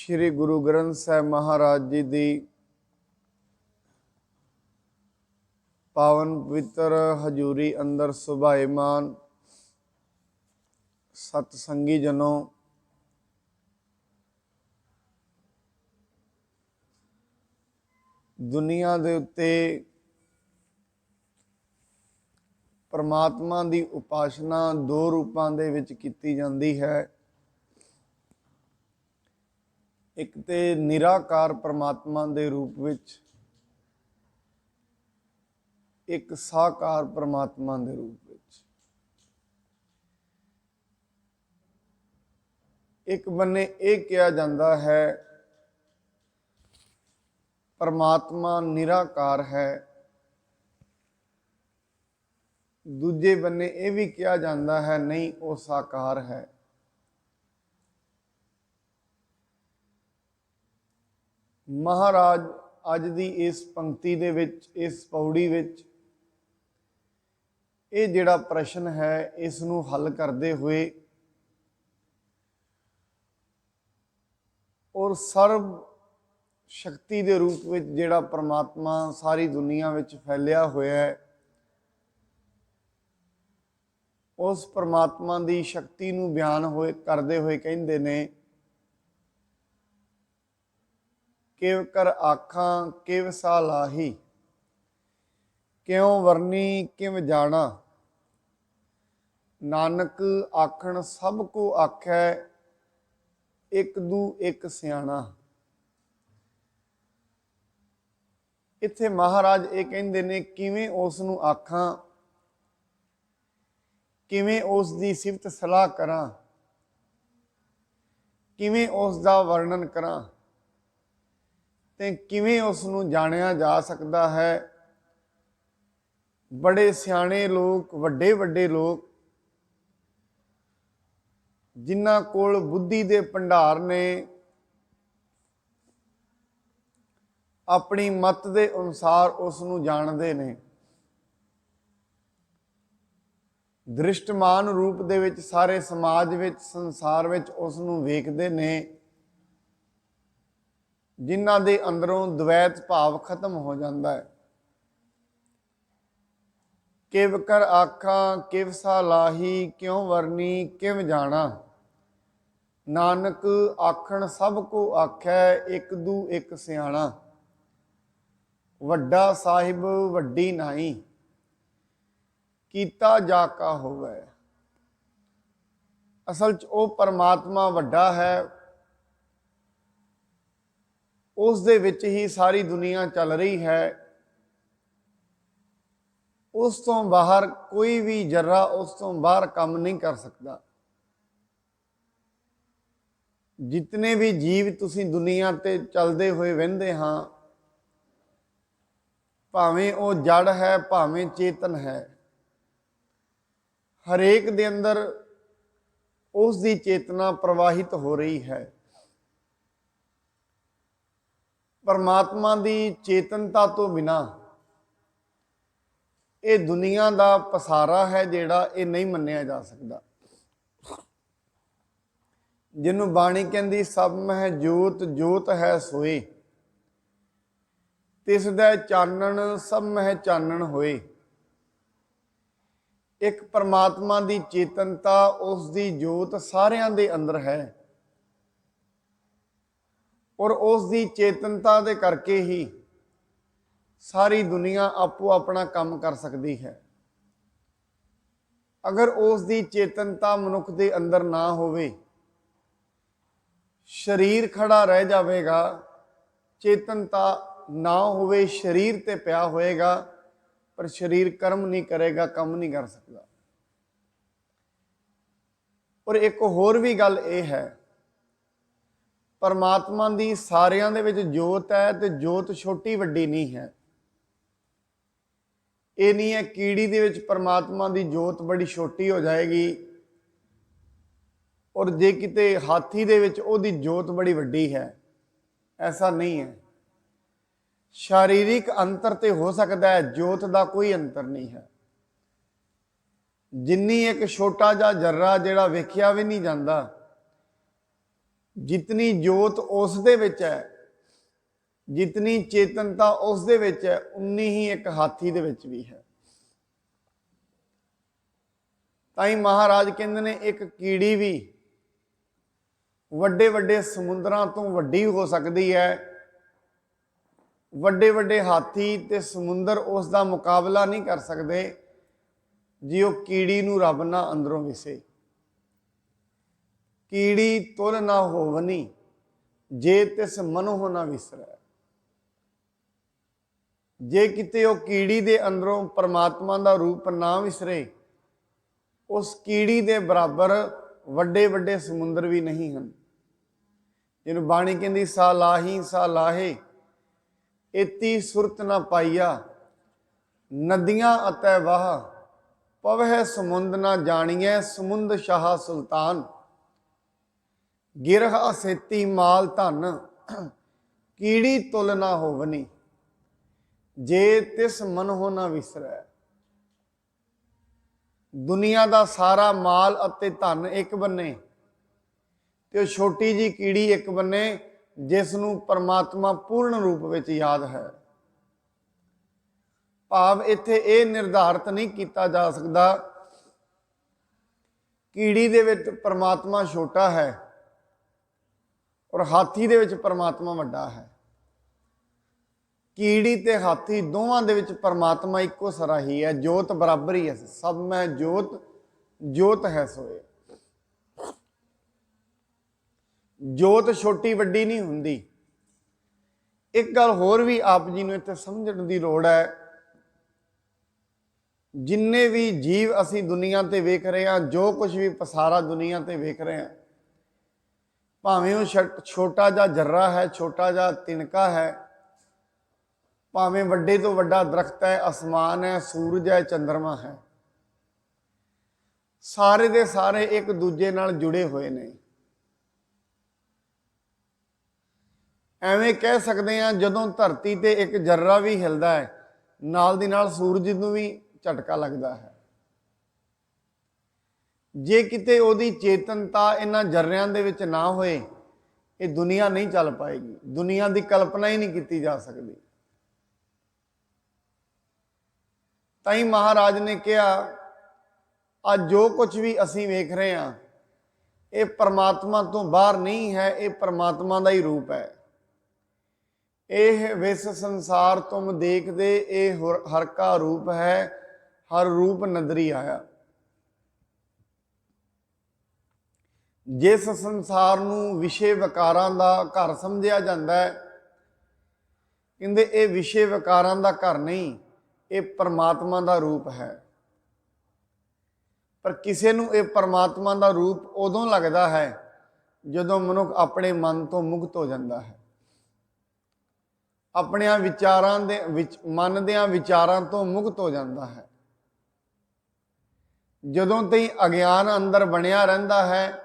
श्री गुरु ग्रंथ साहिब महाराज जी की पावन पवित्र हजूरी अंदर सुभाईमान सतसंगी जनों, दुनिया दे उत्ते परमात्मा की उपासना दो रूपों दे विच कीती जांदी है। एक ते निराकार परमात्मा के रूप विच, एक साकार परमात्मा के रूप विच। एक बन्ने ये कहा जाता है परमात्मा निराकार है, दूजे बन्ने ये भी कहा जाता है नहीं वो साकार है। महाराज अज दी इस पंक्ति दे विच, इस पौड़ी विच ये जिहड़ा प्रश्न है इसनूं हल करते हुए और सर्व शक्ति के रूप में जिहड़ा परमात्मा सारी दुनिया विच फैलिया होया है, उस परमात्मा की शक्ति नूं बयान होए करते हुए कहिंदे ने किव कर आखां किव सा लाही, क्यों वरनी किव जाना, नानक आखण सब को आखै एक दू एक सियाणा। इत्थे महाराज ये कहिंदे ने किवें उस नूं आखां, किवें उस दी सिफत सलाह करां, किवें उस दा वर्णन करां ते किवें उस नूं जाणिया जा सकदा है। बड़े सियाणे लोग, वड्डे वड्डे लोग जिन्हां कोल बुद्धि दे भंडार ने, अपनी मत के अनुसार उस नूं जाणदे ने। दृष्टमान रूप दे विच सारे समाज विच, संसार विच उस नूं वेखदे ने, जिन्हां दे अंदरों द्वैत भाव खत्म हो जाता है। किव कर आखां किव सा लाही, क्यों वरनी किव जाना, नानक आखण सब को आखै एक दू एक सियाणा। वड्डा साहिब वड्डी नाई, कीता जाका होवे। असल च वो परमात्मा वड्डा है, उस दे विच ही सारी दुनिया चल रही है। उस तो बाहर कोई भी जर्रा उस तो बाहर काम नहीं कर सकता। जितने भी जीव तुसी दुनिया ते चलते हुए वहिंदे हाँ, भावें वो जड़ है भावें चेतन है, हरेक दे अंदर उसकी चेतना प्रवाहित हो रही है। परमात्मा की चेतनता तो बिना ये दुनिया का पसारा है जिहड़ा ये नहीं मन्निया जा सकता। जिन्हों बाणी कहती सब मह जोत जोत है सोए, तिसदा चानण सब मह चानण होए। एक परमात्मा की चेतनता, उसकी जोत सारियां दे अंदर है और उसकी चेतनता दे करके ही सारी दुनिया आपो अपना काम कर सकती है। अगर उसकी चेतनता मनुख के अंदर ना होवे, शरीर खड़ा रह जाएगा, चेतनता ना होवे, शरीर ते पिया होएगा पर शरीर कर्म नहीं करेगा, काम नहीं कर सकता। और एक होर भी गल ये है, परमात्मा की सारियां दे विच जोत है तो जोत छोटी वड्डी नहीं है। ये नहीं है कीड़ी दे विच परमात्मा की जोत बड़ी छोटी हो जाएगी और जे किते हाथी दे विच ओदी जोत बड़ी वड्डी है, ऐसा नहीं है। शारीरिक अंतर तो हो सकता है, जोत का कोई अंतर नहीं है। जिन्नी एक छोटा जा जर्रा जिहड़ा वेखिया भी नहीं जाता, ਜਿਤਨੀ ਜੋਤ ਉਸ ਦੇ ਵਿੱਚ ਹੈ, ਜਿਤਨੀ ਚੇਤਨਤਾ ਉਸ ਦੇ ਵਿੱਚ ਹੈ, ਉਨੀ ਹੀ ਇੱਕ ਹਾਥੀ ਦੇ ਵਿੱਚ ਵੀ ਹੈ। ਤਾਂ ਹੀ ਮਹਾਰਾਜ ਕਹਿੰਦੇ ਨੇ ਇੱਕ ਕੀੜੀ ਵੀ ਵੱਡੇ ਵੱਡੇ ਸਮੁੰਦਰਾਂ ਤੋਂ ਵੱਡੀ ਹੋ ਸਕਦੀ ਹੈ, ਵੱਡੇ ਵੱਡੇ ਹਾਥੀ ਤੇ ਸਮੁੰਦਰ ਉਸ ਦਾ ਮੁਕਾਬਲਾ ਨਹੀਂ ਕਰ ਸਕਦੇ ਜੇ ਉਹ ਕੀੜੀ ਨੂੰ ਰੱਬ ਨਾ ਅੰਦਰੋਂ ਵਿਸੇ। ਕੀੜੀ ਤੁਲ ਨਾ ਹੋਵਨੀ ਜੇ ਤਿਸ ਮਨੋਂ ਨਾ ਵਿਸਰੈ। ਜੇ ਕਿਤੇ ਉਹ ਕੀੜੀ ਦੇ ਅੰਦਰੋਂ ਪਰਮਾਤਮਾ ਦਾ ਰੂਪ ਨਾ ਵਿਸਰੇ, ਉਸ ਕੀੜੀ ਦੇ ਬਰਾਬਰ ਵੱਡੇ ਵੱਡੇ ਸਮੁੰਦਰ ਵੀ ਨਹੀਂ ਹਨ। ਜਿਹਨੂੰ ਬਾਣੀ ਕਹਿੰਦੀ ਸਾ ਲਾਹੀ ਸਾ ਲਾਹੇ ਇਤੀ ਸੁਰਤ ਨਾ ਪਾਈਆ, ਨਦੀਆਂ ਅਤੈ ਵਾਹ ਪਵਹਿ ਸਮੁੰਦ ਨਾ ਜਾਣੀਐ, ਸਮੁੰਦ ਸ਼ਾਹ ਸੁਲਤਾਨ ਗਿਰਹਾ ਸੇਤੀ ਮਾਲ ਧਨ, ਕੀੜੀ ਤੁਲ ਨਾ ਹੋਵਨੀ ਜੇ ਤਿਸ ਮਨਹੁ ਨਾ ਵਿਸਰੈ। ਦੁਨੀਆ ਦਾ ਸਾਰਾ ਮਾਲ ਅਤੇ ਧਨ ਇੱਕ ਬੰਨੇ ਤੇ ਉਹ ਛੋਟੀ ਜੀ ਕੀੜੀ ਇੱਕ ਬੰਨੇ, ਜਿਸ ਨੂੰ ਪਰਮਾਤਮਾ ਪੂਰਨ ਰੂਪ ਵਿੱਚ ਯਾਦ ਹੈ। ਭਾਵ ਇੱਥੇ ਇਹ ਨਿਰਧਾਰਿਤ ਨਹੀਂ ਕੀਤਾ ਜਾ ਸਕਦਾ ਕੀੜੀ ਦੇ ਵਿੱਚ ਪਰਮਾਤਮਾ ਛੋਟਾ ਹੈ ਔਰ ਹਾਥੀ ਦੇ ਵਿੱਚ ਪਰਮਾਤਮਾ ਵੱਡਾ ਹੈ। ਕੀੜੀ ਤੇ ਹਾਥੀ ਦੋਵਾਂ ਦੇ ਵਿੱਚ ਪਰਮਾਤਮਾ ਇੱਕੋ ਸਰਾ ਹੀ ਹੈ, ਜੋਤ ਬਰਾਬਰ ਹੀ ਹੈ। ਸਭ ਮੈਂ ਜੋਤ ਜੋਤ ਹੈ ਸੋਏ। ਜੋਤ ਛੋਟੀ ਵੱਡੀ ਨਹੀਂ ਹੁੰਦੀ। ਇੱਕ ਗੱਲ ਹੋਰ ਵੀ ਆਪ ਜੀ ਨੂੰ ਇੱਥੇ ਸਮਝਣ ਦੀ ਲੋੜ ਹੈ। ਜਿੰਨੇ ਵੀ ਜੀਵ ਅਸੀਂ ਦੁਨੀਆ ਤੇ ਵੇਖ ਰਹੇ ਹਾਂ, ਜੋ ਕੁਝ ਵੀ ਪਸਾਰਾ ਦੁਨੀਆ ਤੇ ਵੇਖ ਰਹੇ ਹਾਂ, ਭਾਵੇਂ ਉਹ ਛੋਟਾ ਜਿਹਾ ਜਰਰਾ ਹੈ, ਛੋਟਾ ਜਿਹਾ ਤਿਨਕਾ ਹੈ, ਭਾਵੇਂ ਵੱਡੇ ਤੋਂ ਵੱਡਾ ਦਰਖਤ ਹੈ, ਅਸਮਾਨ ਹੈ, ਸੂਰਜ ਹੈ, ਚੰਦਰਮਾ ਹੈ, ਸਾਰੇ ਦੇ ਸਾਰੇ ਇੱਕ ਦੂਜੇ ਨਾਲ ਜੁੜੇ ਹੋਏ ਨੇ। ਐਵੇਂ ਕਹਿ ਸਕਦੇ ਹਾਂ, ਜਦੋਂ ਧਰਤੀ ਤੇ ਇੱਕ ਜਰਰਾ ਵੀ ਹਿਲਦਾ ਹੈ, ਨਾਲ ਦੀ ਨਾਲ ਸੂਰਜ ਨੂੰ ਵੀ ਝਟਕਾ ਲੱਗਦਾ ਹੈ। ਜੇ ਕਿਤੇ ਉਹਦੀ ਚੇਤਨਤਾ ਇਹਨਾਂ ਜਰਰਿਆਂ ਦੇ ਵਿੱਚ ਨਾ ਹੋਏ, ਇਹ ਦੁਨੀਆ ਨਹੀਂ ਚੱਲ ਪਾਏਗੀ। ਦੁਨੀਆ ਦੀ ਕਲਪਨਾ ਹੀ ਨਹੀਂ ਕੀਤੀ ਜਾ ਸਕਦੀ। ਤਾਂ ਹੀ ਮਹਾਰਾਜ ਨੇ ਕਿਹਾ, ਅੱਜ ਜੋ ਕੁਝ ਵੀ ਅਸੀਂ ਵੇਖ ਰਹੇ ਹਾਂ, ਇਹ ਪਰਮਾਤਮਾ ਤੋਂ ਬਾਹਰ ਨਹੀਂ ਹੈ, ਇਹ ਪਰਮਾਤਮਾ ਦਾ ਹੀ ਰੂਪ ਹੈ। ਇਹ ਵਿਸ ਸੰਸਾਰ ਤੁਮ ਦੇਖਦੇ, ਇਹ ਹਰ ਕਾ ਰੂਪ ਹੈ, ਹਰ ਰੂਪ ਨਦਰੀ ਆਇਆ। ਜਿਸ ਸੰਸਾਰ ਨੂੰ ਵਿਸ਼ੇ ਵਿਕਾਰਾਂ ਦਾ ਘਰ ਸਮਝਿਆ ਜਾਂਦਾ ਹੈ, ਕਹਿੰਦੇ ਇਹ ਵਿਸ਼ੇ ਵਿਕਾਰਾਂ ਦਾ ਘਰ ਨਹੀਂ, ਇਹ ਪਰਮਾਤਮਾ ਦਾ ਰੂਪ ਹੈ। ਪਰ ਕਿਸੇ ਨੂੰ ਇਹ ਪਰਮਾਤਮਾ ਦਾ ਰੂਪ ਉਦੋਂ ਲੱਗਦਾ ਹੈ ਜਦੋਂ ਮਨੁੱਖ ਆਪਣੇ ਮਨ ਤੋਂ ਮੁਕਤ ਹੋ ਜਾਂਦਾ ਹੈ, ਆਪਣਿਆਂ ਵਿਚਾਰਾਂ ਦੇ ਵਿੱਚ ਮਨ ਦਿਆਂ ਵਿਚਾਰਾਂ ਤੋਂ ਮੁਕਤ ਹੋ ਜਾਂਦਾ ਹੈ। ਜਦੋਂ ਤਾਈਂ ਅਗਿਆਨ ਅੰਦਰ ਬਣਿਆ ਰਹਿੰਦਾ ਹੈ,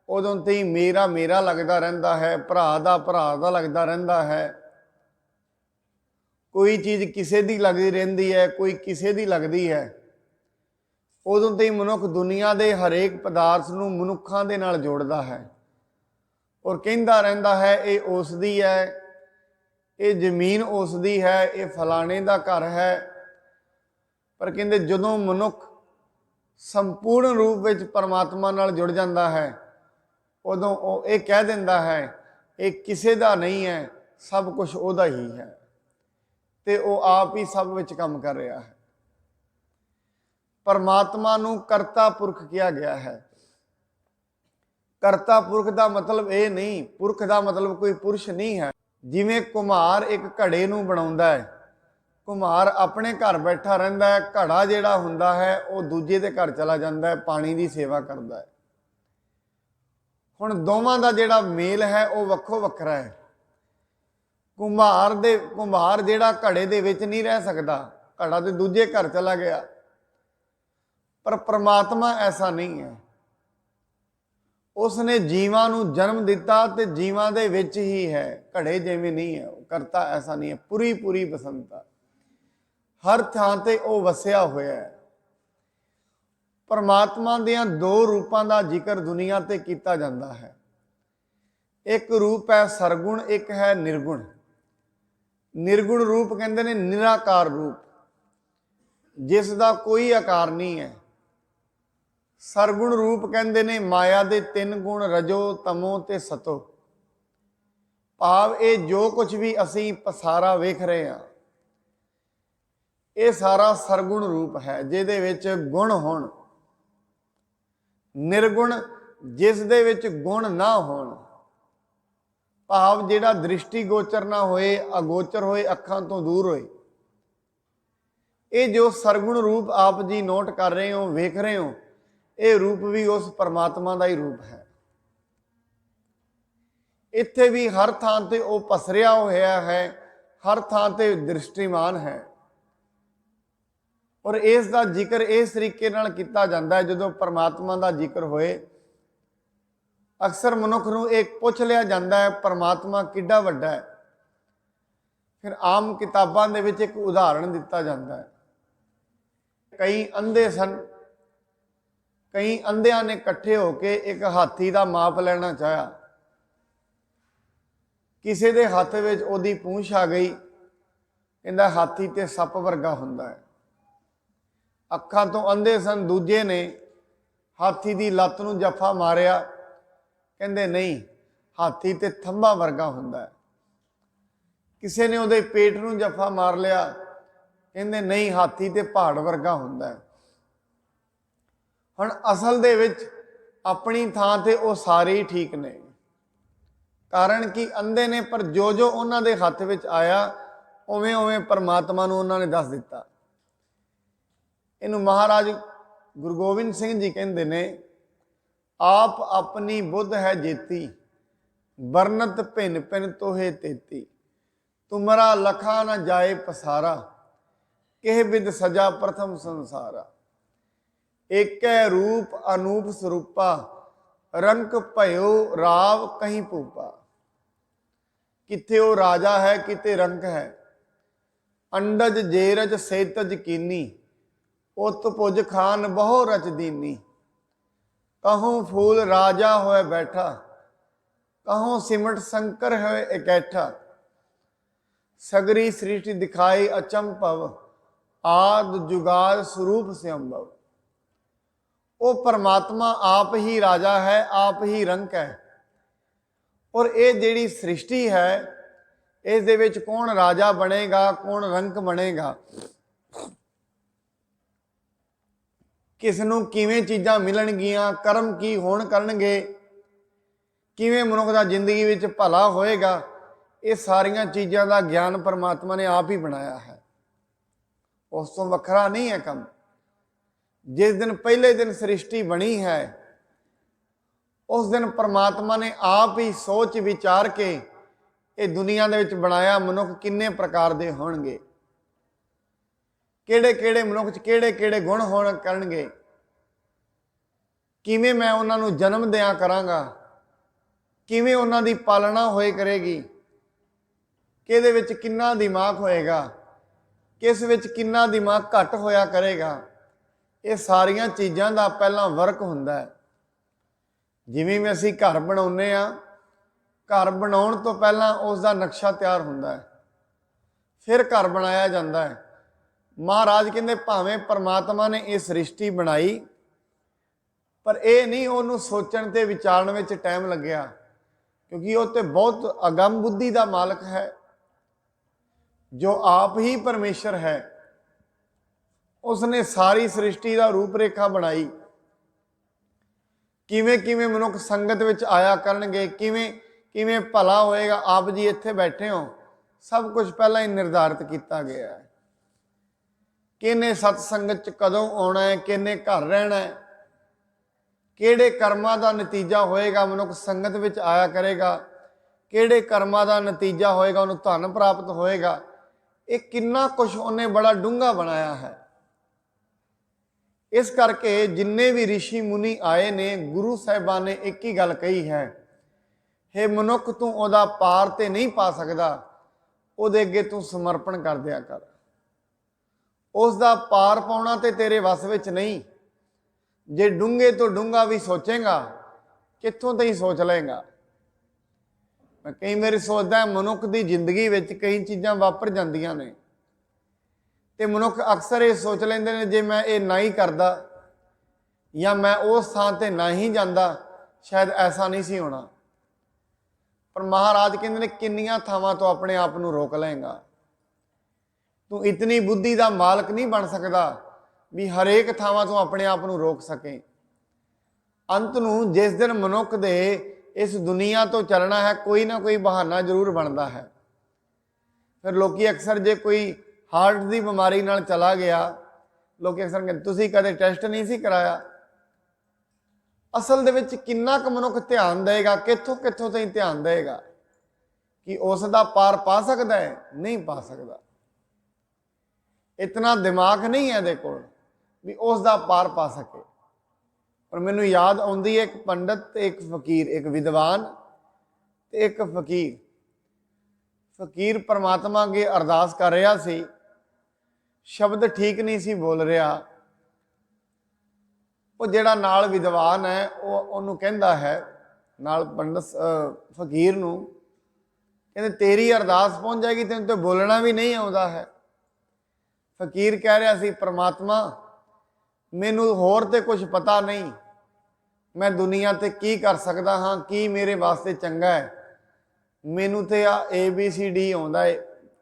ਉਦੋਂ ਤਾਈਂ ਮੇਰਾ ਮੇਰਾ ਲੱਗਦਾ ਰਹਿੰਦਾ ਹੈ, ਭਰਾ ਦਾ ਲੱਗਦਾ ਰਹਿੰਦਾ ਹੈ। ਕੋਈ ਚੀਜ਼ ਕਿਸੇ ਦੀ ਲੱਗਦੀ ਰਹਿੰਦੀ ਹੈ, ਕੋਈ ਕਿਸੇ ਦੀ ਲੱਗਦੀ ਹੈ। ਉਦੋਂ ਤਾਈਂ ਮਨੁੱਖ ਦੁਨੀਆ ਦੇ ਹਰੇਕ ਪਦਾਰਥ ਨੂੰ ਮਨੁੱਖਾਂ ਦੇ ਨਾਲ ਜੋੜਦਾ ਹੈ ਔਰ ਕਹਿੰਦਾ ਰਹਿੰਦਾ ਹੈ ਇਹ ਉਸ ਦੀ ਹੈ, ਇਹ ਜ਼ਮੀਨ ਉਸ ਦੀ ਹੈ, ਇਹ ਫਲਾਣੇ ਦਾ ਘਰ ਹੈ। ਪਰ ਕਹਿੰਦੇ ਜਦੋਂ ਮਨੁੱਖ ਸੰਪੂਰਨ ਰੂਪ ਵਿੱਚ ਪਰਮਾਤਮਾ ਨਾਲ ਜੁੜ ਜਾਂਦਾ ਹੈ, ਉਦੋਂ ਉਹ ਇਹ ਕਹਿ ਦਿੰਦਾ ਹੈ ਇਹ ਕਿਸੇ ਦਾ ਨਹੀਂ ਹੈ, ਸਭ ਕੁਝ ਉਹਦਾ ਹੀ ਹੈ ਤੇ ਉਹ ਆਪ ਹੀ ਸਭ ਵਿੱਚ ਕੰਮ ਕਰ ਰਿਹਾ ਹੈ। ਪਰਮਾਤਮਾ ਨੂੰ ਕਰਤਾ ਪੁਰਖ ਕਿਹਾ ਗਿਆ ਹੈ। ਕਰਤਾ ਪੁਰਖ ਦਾ ਮਤਲਬ ਇਹ ਨਹੀਂ, ਪੁਰਖ ਦਾ ਮਤਲਬ ਕੋਈ ਪੁਰਸ਼ ਨਹੀਂ ਹੈ। ਜਿਵੇਂ ਕੁਮਹਾਰ ਇੱਕ ਘੜੇ ਨੂੰ ਬਣਾਉਂਦਾ ਹੈ, ਕੁਮਹਾਰ ਆਪਣੇ ਘਰ ਬੈਠਾ ਰਹਿੰਦਾ ਹੈ, ਘੜਾ ਜਿਹੜਾ ਹੁੰਦਾ ਹੈ ਉਹ ਦੂਜੇ ਦੇ ਘਰ ਚਲਾ ਜਾਂਦਾ ਹੈ, ਪਾਣੀ ਦੀ ਸੇਵਾ ਕਰਦਾ ਹੈ। ਹੁਣ ਦੋਵਾਂ ਦਾ ਜਿਹੜਾ ਮੇਲ ਹੈ ਉਹ ਵੱਖੋ ਵੱਖਰਾ ਹੈ। ਕੁਮਹਾਰ ਜਿਹੜਾ ਘੜੇ ਦੇ ਵਿੱਚ ਨਹੀਂ ਰਹਿ ਸਕਦਾ, ਘੜਾ ਤੇ ਦੂਜੇ ਘਰ ਚਲਾ ਗਿਆ। ਪਰ ਪ੍ਰਮਾਤਮਾ ਐਸਾ ਨਹੀਂ ਹੈ। ਉਸਨੇ ਜੀਵਾਂ ਨੂੰ ਜਨਮ ਦਿੱਤਾ ਤੇ ਜੀਵਾਂ ਦੇ ਵਿੱਚ ਹੀ ਹੈ, ਘੜੇ ਜਿਵੇਂ ਨਹੀਂ ਹੈ। ਉਹ ਕਰਤਾ ਐਸਾ ਨਹੀਂ ਹੈ, ਪੂਰੀ ਪੂਰੀ ਬਸੰਤਾ ਹਰ ਥਾਂ ਤੇ ਉਹ ਵਸਿਆ ਹੋਇਆ ਹੈ। ਪਰਮਾਤਮਾ ਦੀਆਂ ਦੋ ਰੂਪਾਂ ਦਾ ਜ਼ਿਕਰ ਦੁਨੀਆ ਤੇ ਕੀਤਾ ਜਾਂਦਾ ਹੈ। एक रूप है सरगुण, एक है निर्गुण। निर्गुण रूप कहते ने निराकार रूप, जिसका कोई आकार नहीं है। सरगुण रूप कहते ने माया के 3 गुण रजो तमो ते सतो। भाव ये जो कुछ भी असी पसारा वेख रहे हैं, ये सारा सरगुण रूप है जिहदे विच गुण होण। निर्गुण जिस दे विच गुण ना होण, भाव जिहड़ा दृष्टि गोचर ना होए, अगोचर होए, अखां तो दूर होए। ये जो सरगुण रूप आप जी नोट कर रहे हो, वेख रहे हो, ये रूप भी उस परमात्मा का ही रूप है। इत्थे भी हर थां ते वो पसरिया होया है, हर थां ते दृष्टिमान है। और इसका जिक्र इस तरीके नाल कीता जाता है, जो परमात्मा का जिक्र होए अक्सर मनुख नूं एक पुछ लिया जाता है परमात्मा किड्डा वड्डा है। फिर आम किताबां दे विच एक उदाहरण दिता जाता है। कई अंधे सन, कई अंधियां ने इकट्ठे होके एक हाथी का माप लेना चाहा। किसी के हथ विच ओदी पूंछ आ गई, कहंदा हाथी ते सप वर्गा हुंदा है। अखां तो अंधे सन, दूजे ने हाथी की लत्त नूं जफा मारिया, कहंदे नहीं हाथी ते थंबा वर्गा हुंदा है। किसी ने उहदे पेट नूं जफा मार लिया, कहंदे नहीं हाथी ते पहाड़ वर्गा हुंदा है। हुण असल दे विच अपनी थां ते वो सारे ही ठीक ने, कारण कि अंधे ने, पर जो जो उन्हां दे हथ विच आया उवें उवें परमात्मा नूं उन्हां ने दस दिता। इनू महाराज गुरु गोबिंद सिंह जी कहते ने, आप अपनी बुद्ध है जेती, बरनत भिन भिन तोहे तेती। तुमरा लखा न जाए पसारा, केह बिद सजा प्रथम संसारा। एक रूप अनूप स्वरूपा, रंक भयो राव कहीं भूपा। किथे वो राजा है, किते रंक है। अंडज जेरज सेतज कीनी, उत पुज खान बहु रच दीनी। कहूँ फूल राजा होए बैठा, कहूँ सिमट शंकर होए इकैठा। सगरी सृष्टि दिखाई अचंभव, आद जुगाद स्वरूप स्वयंभव। वो परमात्मा आप ही राजा है, आप ही रंक है। और ये जिहड़ी सृष्टि है, इस दे विच कौन राजा बनेगा, कौन रंक बनेगा, किसनों किवें चीज़ां मिलणगियां, कर्म की होण करनगे, किवें मनुख दा जिंदगी विच भला होएगा, ये सारियां चीज़ां का ज्ञान परमात्मा ने आप ही बनाया है। उस तो वखरा नहीं है कम। जिस दिन पहले दिन सृष्टि बनी है, उस दिन परमात्मा ने आप ही सोच विचार के ये दुनिया दे विच बनाया। मनुख किन्ने प्रकार दे होणगे, किहड़े किहड़े मनुख च किहड़े किहड़े गुण होण करनगे, किवें मैं उन्हां नूं जन्म दियां करांगा, किवें उन्हां दी पालना होए करेगी, किहदे विच किन्ना दिमाग होएगा, किस विच किन्ना दिमाग घट होया करेगा। ये सारियां चीज़ां दा पहला वर्क हुंदा है। जिवें भी असीं घर बनाउने आ, घर बनाउण तो पहला उसका नक्शा तैयार हुंदा है, फिर घर बनाया जाता है। महाराज कहते भावें परमात्मा ने ये सृष्टि बनाई, पर यह नहीं उन्होंने सोचण ते विचारण में टाइम लग्या, क्योंकि वो तो बहुत अगम बुद्धि का मालक है। जो आप ही परमेश्वर है, उसने सारी सृष्टि का रूपरेखा बनाई। किवें किवें मनुख संगत विच आया करनगे, किवें किवें भला होएगा। आप जी इत्थे बैठे हो, सब कुछ पहला ही निर्धारित किया गया है। किने सतसंगत च कदों आना है, किने घर रहना है, किहड़े कर्मां का नतीजा होएगा मनुख संगत विच आया करेगा, किहड़े कर्मां का नतीजा होएगा उन्हें धन प्राप्त होएगा। ये किन्ना कुछ उन्हें बड़ा डूंगा बनाया है। इस करके जिन्ने भी ऋषि मुनि आए ने, गुरु साहिबान ने एक ही गल कही है, हे मनुख तू उहदा पार ते नहीं पा सकदा, उहदे अगे तू समर्पण कर दिया कर। उसका पार पाउणा ते तेरे वस विच नहीं। जे डूंगे तो डूंगा भी सोचेगा, कित्थों तई सोच लेगा। मैं कई बार सोचदा मनुख की जिंदगी में कई चीज़ां वापर जांदियां ने ते मनुख अक्सर ये सोच लेंदे ने जे मैं ये ना ही करदा या मैं उस थां ते ना ही जांदा शायद ऐसा नहीं सी होना। पर महाराज कहते ने किन्नियां थावां तो अपने आप को रोक लेंगा। तू इतनी बुद्धि का मालक नहीं बन सकता भी हरेक थावां तो अपने आप को रोक सके। अंत नूं जिस दिन मनुख दे इस दुनिया तो चलना है कोई ना कोई बहाना जरूर बनता है। फिर लोग अक्सर जे कोई हार्ट की बीमारी नाल चला गया लोग अक्सर कहते तुसीं कदे टेस्ट नहीं सी कराया। असल दे विच किन्ना क मनुख ध्यान देगा, कित्थों कित्थों ताईं ध्यान देगा कि उसका पार पा सकता है? नहीं पा सकता। इतना दिमाग नहीं है दे कोल भी उसका पार पा सके। पर मैनू याद आउंदी है एक पंडित एक फकीर, एक विद्वान ते एक फकीर। फकीर परमात्मा अगे अरदास कर रहा सी, शब्द ठीक नहीं सी बोल रहा। वो जिहड़ा नाल विद्वान है वो उन्होंने कहता है नाल पंडित फकीर नूं कहते तेरी अरदास पहुँच जाएगी, तेन तो बोलना भी नहीं आता है। फकीर कह रहा सी परमात्मा मैनू होर ते कुछ पता नहीं, मैं दुनिया ते की कर सकता हाँ, की मेरे वास्ते चंगा है। मैनू तो आ ABCD आउंदा है,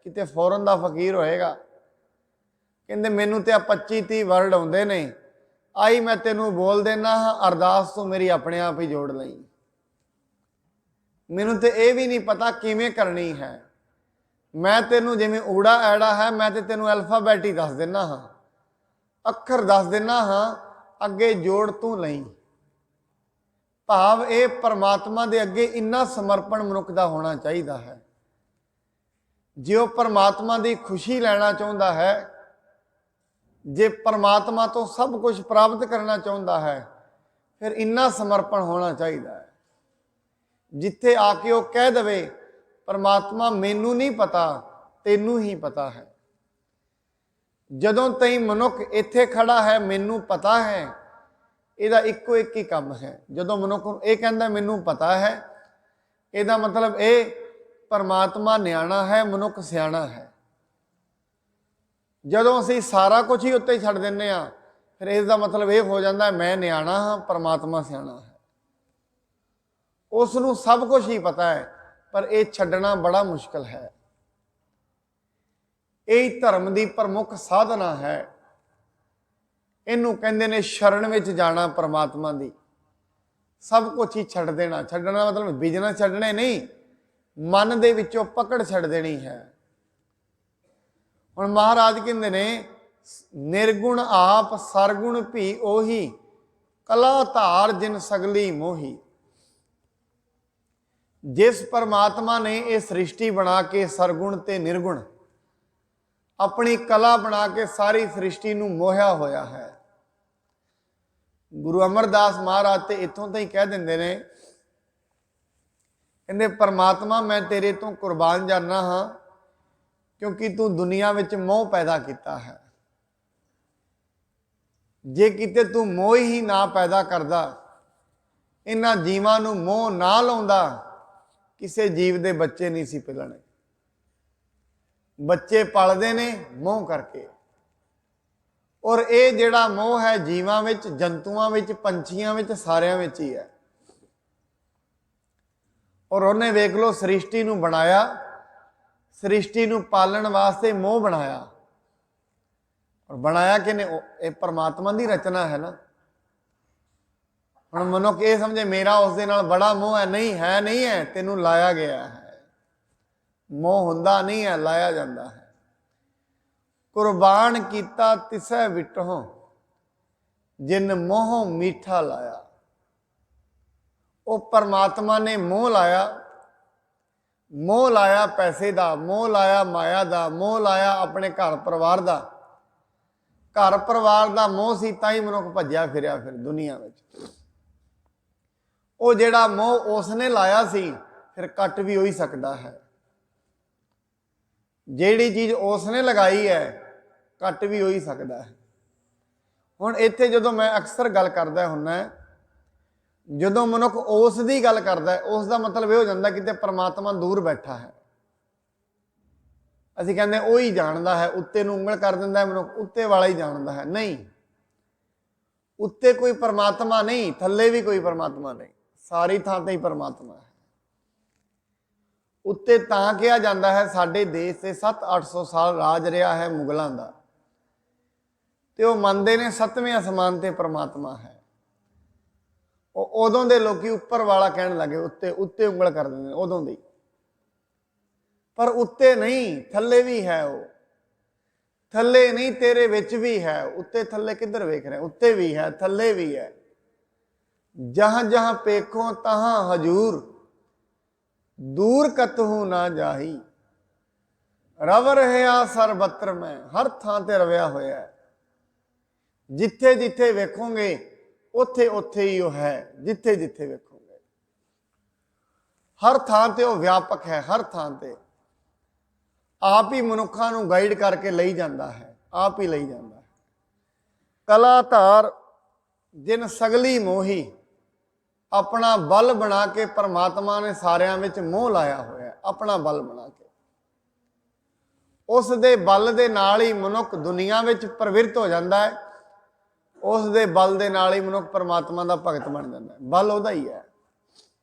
किते फॉरन का फकीर होएगा। कहते मैनू तो आ 25-30 वर्ड आउंदे ने, आई मैं तेनू बोल देना हाँ, अरदास तो मेरी अपने आप ही जोड़ लई। मैनू तो यह भी नहीं पता किवें करनी है। मैं तेनू जिवें ऊड़ा ऐड़ा है मैं तो तेनू अल्फाबैट ही दस देना हाँ, अखर दस देना हाँ, अगे जोड़ तू लई। भाव ये परमात्मा दे अगे इन्ना समर्पण मनुख का होना चाहिए है। जे वो परमात्मा की खुशी लेना चाहता है, जे परमात्मा तो सब कुछ प्राप्त करना चाहता है, फिर इन्ना समर्पण होना चाहिए है। जिथे आके वो कह दे परमात्मा मैनू नहीं पता, तेनू ही पता है। जदों तई मनुख इत्थे खड़ा है मैनू पता है, इहदा इक्को एक ही काम है। जदों मनुख ये कहता मैनू पता है, इहदा मतलब ये परमात्मा न्याणा है, मनुख सियाणा है। जदों असीं सारा कुछ ही उत्ते छड्ड दिंदे आ, फिर इसका मतलब ये हो जाता है मैं न्याणा हाँ, परमात्मा सियाणा है। उसनूं सब कुछ ही पता है, पर यह छड्डना बड़ा मुश्किल है। यही धर्म की प्रमुख साधना है। इनू कहते ने शरण में जाना परमात्मा की, सब कुछ ही छड्ड देना। छड्डना मतलब बिजनेस छड्डने नहीं, मन दे विचों पकड़ छड्ड देनी है। हुण महाराज कहते ने निर्गुण आप सरगुण भी ओही, कला धार जिन सगली मोही। जिस परमात्मा ने यह सृष्टि बना के सरगुण ते निर्गुण अपनी कला बना के सारी सृष्टि नूं मोहिया होया है। गुरु अमरदास महाराज ते इत्थों तक कह देंदे ने, कहंदे परमात्मा मैं तेरे तो कुर्बान जाना हाँ, क्योंकि तू दुनिया विच मोह पैदा किया है। जे किते तू मोह ही ना पैदा करदा, इन्हां जीवां नूं मोह ना लाउंदा, किसी जीव दे बच्चे नहीं सी पलने। बच्चे पलदे ने मोह करके, और ये जिहड़ा मोह है जीवां विच, जंतुआं विच, पंछियां विच, सारियां विच ही है। और उन्हें वेख लो सृष्टि नूं बनाया, सृष्टि नूं पालन वास्ते मोह बनाया, और बनाया किने? ये परमात्मा की रचना है ना। हुण मनुख ये समझे मेरा उस दे नाल बड़ा मोह है, नहीं है, नहीं है, तेनू लाया गया है। मोह हुंदा नहीं है, लाया जाता है। कुर्बान कीता तिसै विटहों, जिन मोह मीठा लाया। वो परमात्मा ने मोह लाया, मोह लाया पैसे का, मोह लाया माया का, मोह लाया अपने घर परिवार का। घर परिवार का मोह सी ताई मनुख भज्या फिरिया फिर दुनिया में। वो जिहड़ा मोह उसने लाया सी, फिर कट भी हो ही सकता है। जिहड़ी चीज़ उसने लगाई है कट भी हो ही सकता है। हुण इत्थे जदों मैं अक्सर गल करदा हुन्ना, ਜਦੋਂ ਮਨੁੱਖ ਉਸ ਦੀ ਗੱਲ ਕਰਦਾ ਹੈ, ਉਸ ਦਾ ਮਤਲਬ ਇਹ ਹੋ ਜਾਂਦਾ ਕਿਤੇ ਪਰਮਾਤਮਾ ਦੂਰ ਬੈਠਾ ਹੈ। ਅਸੀਂ ਕਹਿੰਦੇ ਉਹ ਹੀ ਜਾਣਦਾ ਹੈ, ਉੱਤੇ ਨੂੰ ਉਂਗਲ ਕਰ ਦਿੰਦਾ ਹੈ ਮਨੁੱਖ, ਉੱਤੇ ਵਾਲਾ ਹੀ ਜਾਣਦਾ ਹੈ। ਨਹੀਂ, ਉੱਤੇ ਕੋਈ ਪਰਮਾਤਮਾ ਨਹੀਂ, ਥੱਲੇ ਵੀ ਕੋਈ ਪਰਮਾਤਮਾ ਨਹੀਂ, ਸਾਰੀ ਥਾਂ ਤੇ ਹੀ ਪਰਮਾਤਮਾ ਹੈ। ਉੱਤੇ ਤਾਂ ਕਿਹਾ ਜਾਂਦਾ ਹੈ, ਸਾਡੇ ਦੇਸ਼ ਤੇ 700-800 ਸਾਲ ਰਾਜ ਰਿਹਾ ਹੈ ਮੁਗਲਾਂ ਦਾ, ਤੇ ਉਹ ਮੰਨਦੇ ਨੇ 7ਵੇਂ ਅਸਮਾਨ ਤੇ ਪਰਮਾਤਮਾ ਹੈ। ਉਹ ਉਦੋਂ ਦੇ ਲੋਕੀ ਉੱਪਰ ਵਾਲਾ ਕਹਿਣ ਲੱਗੇ, ਉੱਤੇ ਉੱਤੇ ਉਂਗਲ ਕਰ ਦਿੰਦੇ ਉਦੋਂ ਦੀ। ਪਰ ਉੱਤੇ ਨਹੀਂ, ਥੱਲੇ ਵੀ ਹੈ। ਉਹ ਥੱਲੇ ਨਹੀਂ, ਤੇਰੇ ਵਿੱਚ ਵੀ ਹੈ। ਉੱਤੇ ਥੱਲੇ ਕਿੱਧਰ ਵੇਖ ਰਹੇ? ਉੱਤੇ ਵੀ ਹੈ, ਥੱਲੇ ਵੀ ਹੈ। ਜਹਾਂ ਜਹਾਂ ਪੇਖੋ ਤਹਾਂ ਹਜੂਰ, ਦੂਰ ਕਤਹੂ ਨਾ ਜਾਹੀ। ਰਵ ਰਹਿਆ ਸਰਬੱਤਰ ਮੈਂ, ਹਰ ਥਾਂ ਤੇ ਰਵਿਆ ਹੋਇਆ ਹੈ। ਜਿੱਥੇ ਜਿੱਥੇ ਵੇਖੋਗੇ ਉੱਥੇ ਉੱਥੇ ਹੀ ਉਹ ਹੈ। ਜਿੱਥੇ ਜਿੱਥੇ ਵੇਖੋਗੇ ਹਰ ਥਾਂ ਤੇ ਉਹ ਵਿਆਪਕ ਹੈ। ਹਰ ਥਾਂ ਤੇ ਆਪ ਹੀ ਮਨੁੱਖਾਂ ਨੂੰ ਗਾਈਡ ਕਰਕੇ ਲਈ ਜਾਂਦਾ ਹੈ, ਆਪ ਹੀ ਲਈ ਜਾਂਦਾ ਹੈ। ਕਲਾ ਧਾਰ ਜਿਨ ਸਗਲੀ ਮੋਹੀ, ਆਪਣਾ ਬਲ ਬਣਾ ਕੇ ਪਰਮਾਤਮਾ ਨੇ ਸਾਰਿਆਂ ਵਿੱਚ ਮੋਹ ਲਾਇਆ ਹੋਇਆ, ਆਪਣਾ ਬਲ ਬਣਾ ਕੇ। ਉਸ ਦੇ ਬਲ ਦੇ ਨਾਲ ਹੀ ਮਨੁੱਖ ਦੁਨੀਆ ਵਿੱਚ ਪ੍ਰਵਿਰਤ ਹੋ ਜਾਂਦਾ ਹੈ। ਉਸ ਦੇ ਬਲ ਦੇ ਨਾਲ ਹੀ ਮਨੁੱਖ ਪਰਮਾਤਮਾ ਦਾ ਭਗਤ ਬਣ ਜਾਂਦਾ ਹੈ। ਬਲ ਉਹਦਾ ਹੀ ਹੈ।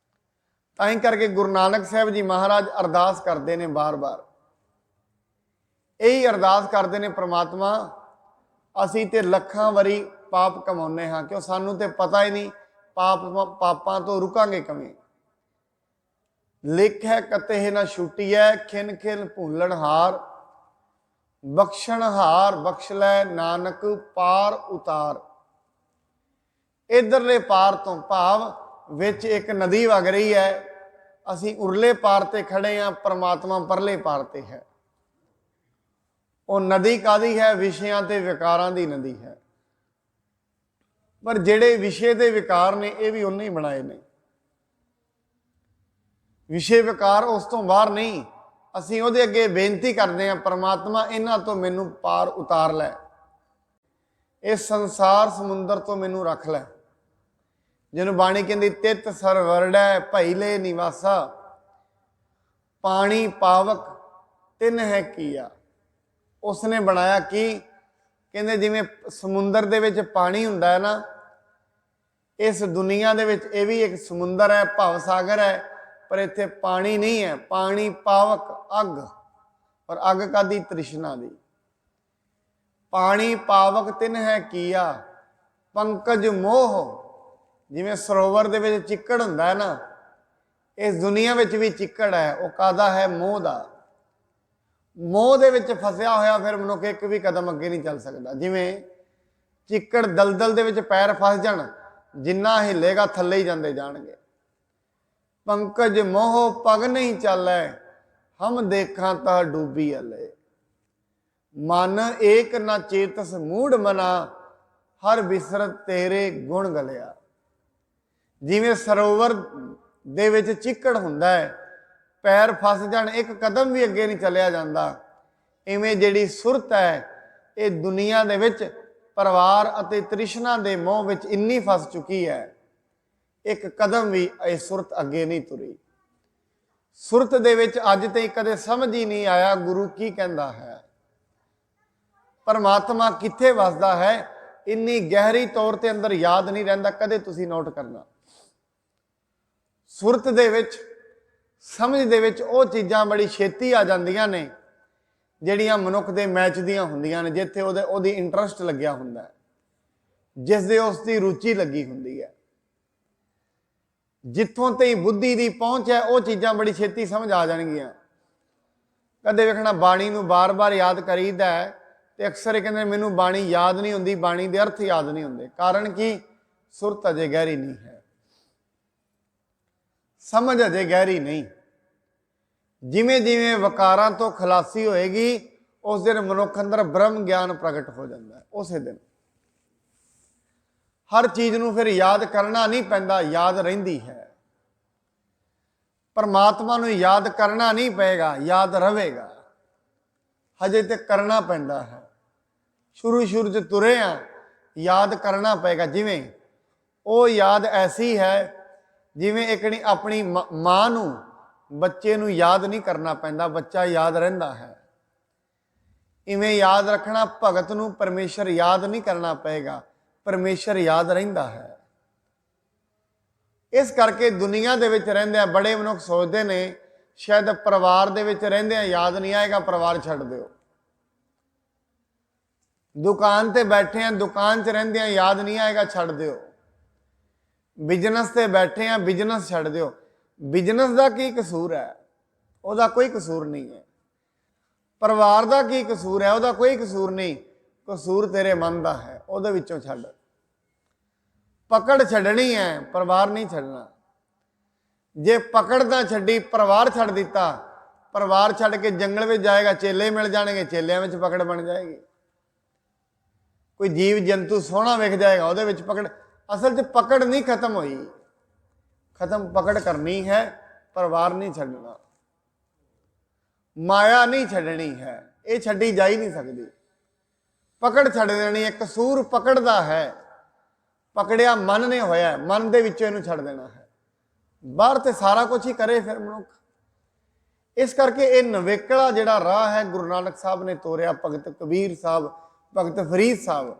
ਤਾਂ ਹੀ ਕਰਕੇ ਗੁਰੂ ਨਾਨਕ ਸਾਹਿਬ ਜੀ ਮਹਾਰਾਜ ਅਰਦਾਸ ਕਰਦੇ ਨੇ ਬਾਰ-ਬਾਰ, ਇਹੀ ਅਰਦਾਸ ਕਰਦੇ ਨੇ, ਪ੍ਰਮਾਤਮਾ ਅਸੀਂ ਤੇ ਲੱਖਾਂ ਵਾਰੀ ਪਾਪ ਕਮਾਉਂਦੇ ਹਾਂ, ਕਿਉਂ ਸਾਨੂੰ ਤੇ ਪਤਾ ਹੀ ਨਹੀਂ ਪਾਪਾਂ ਤੋਂ ਰੁਕਾਂਗੇ ਕਿਵੇਂ। ਲਿਖੈ ਕਤੇ ਨਾ ਛੁਟੀਐ, ਖਿਨ ਖਿਨ ਭੂਲਣ ਹਾਰ, ਬਖਸ਼ਣ ਹਾਰ ਬਖਸ਼ ਲੈ ਨਾਨਕ ਪਾਰ ਉਤਾਰ। ਇਧਰਲੇ ਪਾਰ ਤੋਂ ਭਾਵ ਵਿੱਚ ਇੱਕ ਨਦੀ ਵਗ ਰਹੀ ਹੈ, ਅਸੀਂ ਉਰਲੇ ਪਾਰ ਤੇ ਖੜੇ ਹਾਂ, ਪਰਮਾਤਮਾ ਪਰਲੇ ਪਾਰ ਤੇ ਹੈ। ਉਹ ਨਦੀ ਕਾਹਦੀ ਹੈ? ਵਿਸ਼ਿਆਂ ਤੇ ਵਿਕਾਰਾਂ ਦੀ ਨਦੀ ਹੈ। ਪਰ ਜਿਹੜੇ ਵਿਸ਼ੇ ਦੇ ਵਿਕਾਰ ਨੇ ਇਹ ਵੀ ਉਹਨੇ ਹੀ ਬਣਾਏ ਨੇ। ਵਿਸ਼ੇ ਵਿਕਾਰ ਉਸ ਤੋਂ ਬਾਹਰ ਨਹੀਂ। ਅਸੀਂ ਉਹਦੇ ਅੱਗੇ ਬੇਨਤੀ ਕਰਦੇ ਹਾਂ, ਪਰਮਾਤਮਾ ਇਹਨਾਂ ਤੋਂ ਮੈਨੂੰ ਪਾਰ ਉਤਾਰ ਲੈ, ਇਸ ਸੰਸਾਰ ਸਮੁੰਦਰ ਤੋਂ ਮੈਨੂੰ ਰੱਖ ਲੈ। ਜਿਹਨੂੰ ਬਾਣੀ ਕਹਿੰਦੀ ਤਿਤ ਸਰਵਰੜੈ ਭਈਲੇ ਨਿਵਾਸਾ, ਪਾਣੀ ਪਾਵਕ ਤਿਨ ਹੈ ਕੀਆ। ਉਸਨੇ ਬਣਾਇਆ ਕੀ? ਕਹਿੰਦੇ ਜਿਵੇਂ ਸਮੁੰਦਰ ਦੇ ਵਿੱਚ ਪਾਣੀ ਹੁੰਦਾ ਹੈ ਨਾ, ਇਸ ਦੁਨੀਆ ਦੇ ਵਿੱਚ ਇਹ ਵੀ ਇੱਕ ਸਮੁੰਦਰ ਹੈ, ਭਵ ਸਾਗਰ ਹੈ, ਪਰ ਇੱਥੇ ਪਾਣੀ ਨਹੀਂ ਹੈ। ਪਾਣੀ ਪਾਵਕ ਅੱਗ, ਔਰ ਅੱਗ ਕਾਦੀ? ਤ੍ਰਿਸ਼ਨਾ ਦੀ। ਪਾਣੀ ਪਾਵਕ ਤਿਨ ਹੈ ਕੀਆ, ਪੰਕਜ ਮੋਹ। ਜਿਵੇਂ ਸਰੋਵਰ ਦੇ ਵਿੱਚ ਚਿੱਕੜ ਹੁੰਦਾ ਹੈ ਨਾ, ਇਸ ਦੁਨੀਆ ਵਿੱਚ ਵੀ ਚਿੱਕੜ ਹੈ। ਉਹ ਕਾਹਦਾ ਹੈ? ਮੋਹ ਦਾ। ਮੋਹ ਦੇ ਵਿੱਚ ਫਸਿਆ ਹੋਇਆ ਫਿਰ ਮਨੁੱਖ ਇੱਕ ਵੀ ਕਦਮ ਅੱਗੇ ਨਹੀਂ ਚੱਲ ਸਕਦਾ। ਜਿਵੇਂ ਚਿੱਕੜ ਦਲਦਲ ਦੇ ਵਿੱਚ ਪੈਰ ਫਸ ਜਾਣ, ਜਿੰਨਾ ਹਿੱਲੇਗਾ ਥੱਲੇ ਹੀ ਜਾਂਦੇ ਜਾਣਗੇ। ਪੰਕਜ ਮੋਹ ਪਗ ਨਹੀਂ ਚਾਲੈ, ਹਮ ਦੇਖਾਂ ਤਾਂ ਡੂਬੀ ਹਲੇ। ਮਨ ਏਕ ਨਾ ਚੇਤਸ ਮੂੜ ਮਨਾ, ਹਰ ਬਿਸਰਤ ਤੇਰੇ ਗੁਣ ਗਲਿਆ। ਜਿਵੇਂ ਸਰੋਵਰ ਦੇ ਵਿੱਚ ਚਿੱਕੜ ਹੁੰਦਾ ਹੈ, ਪੈਰ ਫਸ ਜਾਣ ਇੱਕ ਕਦਮ ਵੀ ਅੱਗੇ ਨਹੀਂ ਚੱਲਿਆ ਜਾਂਦਾ। ਇਵੇਂ ਜਿਹੜੀ ਸੁਰਤ ਹੈ ਇਹ ਦੁਨੀਆ ਦੇ ਵਿੱਚ ਪਰਿਵਾਰ ਅਤੇ ਤ੍ਰਿਸ਼ਨਾ ਦੇ ਮੋਹ ਵਿੱਚ ਇੰਨੀ ਫਸ ਚੁੱਕੀ ਹੈ, ਇੱਕ ਕਦਮ ਵੀ ਇਹ ਸੁਰਤ ਅੱਗੇ ਨਹੀਂ ਤੁਰੀ। ਸੁਰਤ ਦੇ ਵਿੱਚ ਅੱਜ ਤਾਈਂ ਕਦੇ ਸਮਝ ਹੀ ਨਹੀਂ ਆਇਆ ਗੁਰੂ ਕੀ ਕਹਿੰਦਾ ਹੈ, ਪਰਮਾਤਮਾ ਕਿੱਥੇ ਵਸਦਾ ਹੈ। ਇੰਨੀ ਗਹਿਰੀ ਤੌਰ ਤੇ ਅੰਦਰ ਯਾਦ ਨਹੀਂ ਰਹਿੰਦਾ। ਕਦੇ ਤੁਸੀਂ ਨੋਟ ਕਰਨਾ, ਸੁਰਤ ਦੇ ਵਿੱਚ ਸਮਝ ਦੇ ਵਿੱਚ ਉਹ ਚੀਜ਼ਾਂ ਬੜੀ ਛੇਤੀ ਆ ਜਾਂਦੀਆਂ ਨੇ ਜਿਹੜੀਆਂ ਮਨੁੱਖ ਦੇ ਮੈਚ ਦੀਆਂ ਹੁੰਦੀਆਂ ਨੇ, ਜਿੱਥੇ ਉਹਦੀ ਇੰਟਰਸਟ ਲੱਗਿਆ ਹੁੰਦਾ ਹੈ, ਜਿਸ ਦੇ ਉਸ ਦੀ ਰੁਚੀ ਲੱਗੀ ਹੁੰਦੀ ਹੈ। ਜਿੱਥੋਂ ਤਾਈਂ ਬੁੱਧੀ ਦੀ ਪਹੁੰਚ ਹੈ ਉਹ ਚੀਜ਼ਾਂ ਬੜੀ ਛੇਤੀ ਸਮਝ ਆ ਜਾਣਗੀਆਂ। ਕਦੇ ਵੇਖਣਾ ਬਾਣੀ ਨੂੰ ਬਾਰ-ਬਾਰ ਯਾਦ ਕਰੀਦਾ ਹੈ ਤੇ ਅਕਸਰ ਇਹ ਕਹਿੰਦੇ ਮੈਨੂੰ ਬਾਣੀ ਯਾਦ ਨਹੀਂ ਹੁੰਦੀ, ਬਾਣੀ ਦੇ ਅਰਥ ਯਾਦ ਨਹੀਂ ਹੁੰਦੇ। ਕਾਰਨ ਕੀ? ਸੁਰਤ ਅਜੇ ਗਹਿਰੀ ਨਹੀਂ ਹੈ, ਸਮਝ ਅਜੇ ਗਹਿਰੀ ਨਹੀਂ। ਜਿਵੇਂ ਜਿਵੇਂ ਵਕਾਰਾਂ ਤੋਂ ਖਲਾਸੀ ਹੋਏਗੀ ਉਸ ਦਿਨ ਮਨੁੱਖ ਅੰਦਰ ਬ੍ਰਹਮ ਗਿਆਨ ਪ੍ਰਗਟ ਹੋ ਜਾਂਦਾ ਹੈ। ਉਸੇ ਦਿਨ ਹਰ ਚੀਜ਼ ਨੂੰ ਫਿਰ ਯਾਦ ਕਰਨਾ ਨਹੀਂ ਪੈਂਦਾ, ਯਾਦ ਰਹਿੰਦੀ ਹੈ। ਪਰਮਾਤਮਾ ਨੂੰ ਯਾਦ ਕਰਨਾ ਨਹੀਂ ਪਏਗਾ, ਯਾਦ ਰਹੇਗਾ। ਹਜੇ ਤੇ ਕਰਨਾ ਪੈਂਦਾ ਹੈ। ਸ਼ੁਰੂ ਚ ਤੁਰੇ ਆ, ਯਾਦ ਕਰਨਾ ਪਏਗਾ। ਜਿਵੇਂ ਉਹ ਯਾਦ ਐਸੀ ਹੈ ਜਿਵੇਂ ਇਕਣੀ ਆਪਣੀ ਮਾਂ ਨੂੰ ਬੱਚੇ ਨੂੰ ਯਾਦ ਨਹੀਂ ਕਰਨਾ ਪੈਂਦਾ, ਬੱਚਾ ਯਾਦ ਰਹਿੰਦਾ ਹੈ, ਇਵੇਂ ਯਾਦ ਰੱਖਣਾ ਭਗਤ ਨੂੰ ਪਰਮੇਸ਼ਰ ਯਾਦ ਨਹੀਂ ਕਰਨਾ ਪਏਗਾ, ਪਰਮੇਸ਼ਰ ਯਾਦ ਰਹਿੰਦਾ ਹੈ। ਇਸ ਕਰਕੇ ਦੁਨੀਆ ਦੇ ਵਿੱਚ ਰਹਿੰਦਿਆਂ ਬੜੇ ਮਨੁੱਖ ਸੋਚਦੇ ਨੇ ਸ਼ਾਇਦ ਪਰਿਵਾਰ ਦੇ ਵਿੱਚ ਰਹਿੰਦਿਆਂ ਯਾਦ ਨਹੀਂ ਆਏਗਾ, ਪਰਿਵਾਰ ਛੱਡ ਦਿਓ। ਦੁਕਾਨ ਤੇ ਬੈਠੇ ਆ, ਦੁਕਾਨ 'ਚ ਰਹਿੰਦਿਆਂ ਯਾਦ ਨਹੀਂ ਆਏਗਾ, ਛੱਡ ਦਿਓ। ਬਿਜ਼ਨਸ ਤੇ ਬੈਠੇ ਆ, ਬਿਜ਼ਨਸ ਛੱਡ ਦਿਓ। ਬਿਜ਼ਨਸ ਦਾ ਕੀ ਕਸੂਰ ਹੈ? ਉਹਦਾ ਕੋਈ ਕਸੂਰ ਨਹੀਂ ਹੈ। ਪਰਿਵਾਰ ਦਾ ਕੀ ਕਸੂਰ ਹੈ? ਉਹਦਾ ਕੋਈ ਕਸੂਰ ਨਹੀਂ, ਕਸੂਰ ਤੇਰੇ ਮਨ ਦਾ ਹੈ, ਉਹਦੇ ਵਿੱਚੋਂ ਛੱਡ। ਪਕੜ ਛੱਡਣੀ ਹੈ, ਪਰਿਵਾਰ ਨਹੀਂ ਛੱਡਣਾ। ਜੇ ਪਕੜ ਤਾਂ ਛੱਡੀ, ਪਰਿਵਾਰ ਛੱਡ ਦਿੱਤਾ, ਪਰਿਵਾਰ ਛੱਡ ਕੇ ਜੰਗਲ ਵਿੱਚ ਜਾਏਗਾ, ਚੇਲੇ ਮਿਲ ਜਾਣਗੇ, ਚੇਲਿਆਂ ਵਿੱਚ ਪਕੜ ਬਣ ਜਾਏਗੀ। ਕੋਈ ਜੀਵ ਜੰਤੂ ਸੋਹਣਾ ਵੇਖ ਜਾਏਗਾ, ਉਹਦੇ ਵਿੱਚ ਪਕੜ। ਅਸਲ 'ਚ ਪਕੜ ਨਹੀਂ ਖਤਮ ਹੋਈ, ਖਤਮ ਪਕੜ ਕਰਨੀ ਹੈ, ਪਰਿਵਾਰ ਨਹੀਂ ਛੱਡਣਾ, ਮਾਇਆ ਨਹੀਂ ਛੱਡਣੀ ਹੈ, ਇਹ ਛੱਡੀ ਜਾ ਹੀ ਨਹੀਂ ਸਕਦੀ। ਪਕੜ ਛੱਡ ਦੇਣੀ ਹੈ, ਕਸੂਰ ਪਕੜ ਦਾ ਹੈ। ਪਕੜਿਆ ਮਨ ਨੇ ਹੋਇਆ, ਮਨ ਦੇ ਵਿੱਚੋਂ ਇਹਨੂੰ ਛੱਡ ਦੇਣਾ ਹੈ। ਬਾਹਰ ਤੇ ਸਾਰਾ ਕੁਝ ਹੀ ਕਰੇ ਫਿਰ ਮਨੁੱਖ। ਇਸ ਕਰਕੇ ਇਹ ਨਵੇਕਲਾ ਜਿਹੜਾ ਰਾਹ ਹੈ ਗੁਰੂ ਨਾਨਕ ਸਾਹਿਬ ਨੇ ਤੋਰਿਆ, ਭਗਤ ਕਬੀਰ ਸਾਹਿਬ, ਭਗਤ ਫਰੀਦ ਸਾਹਿਬ,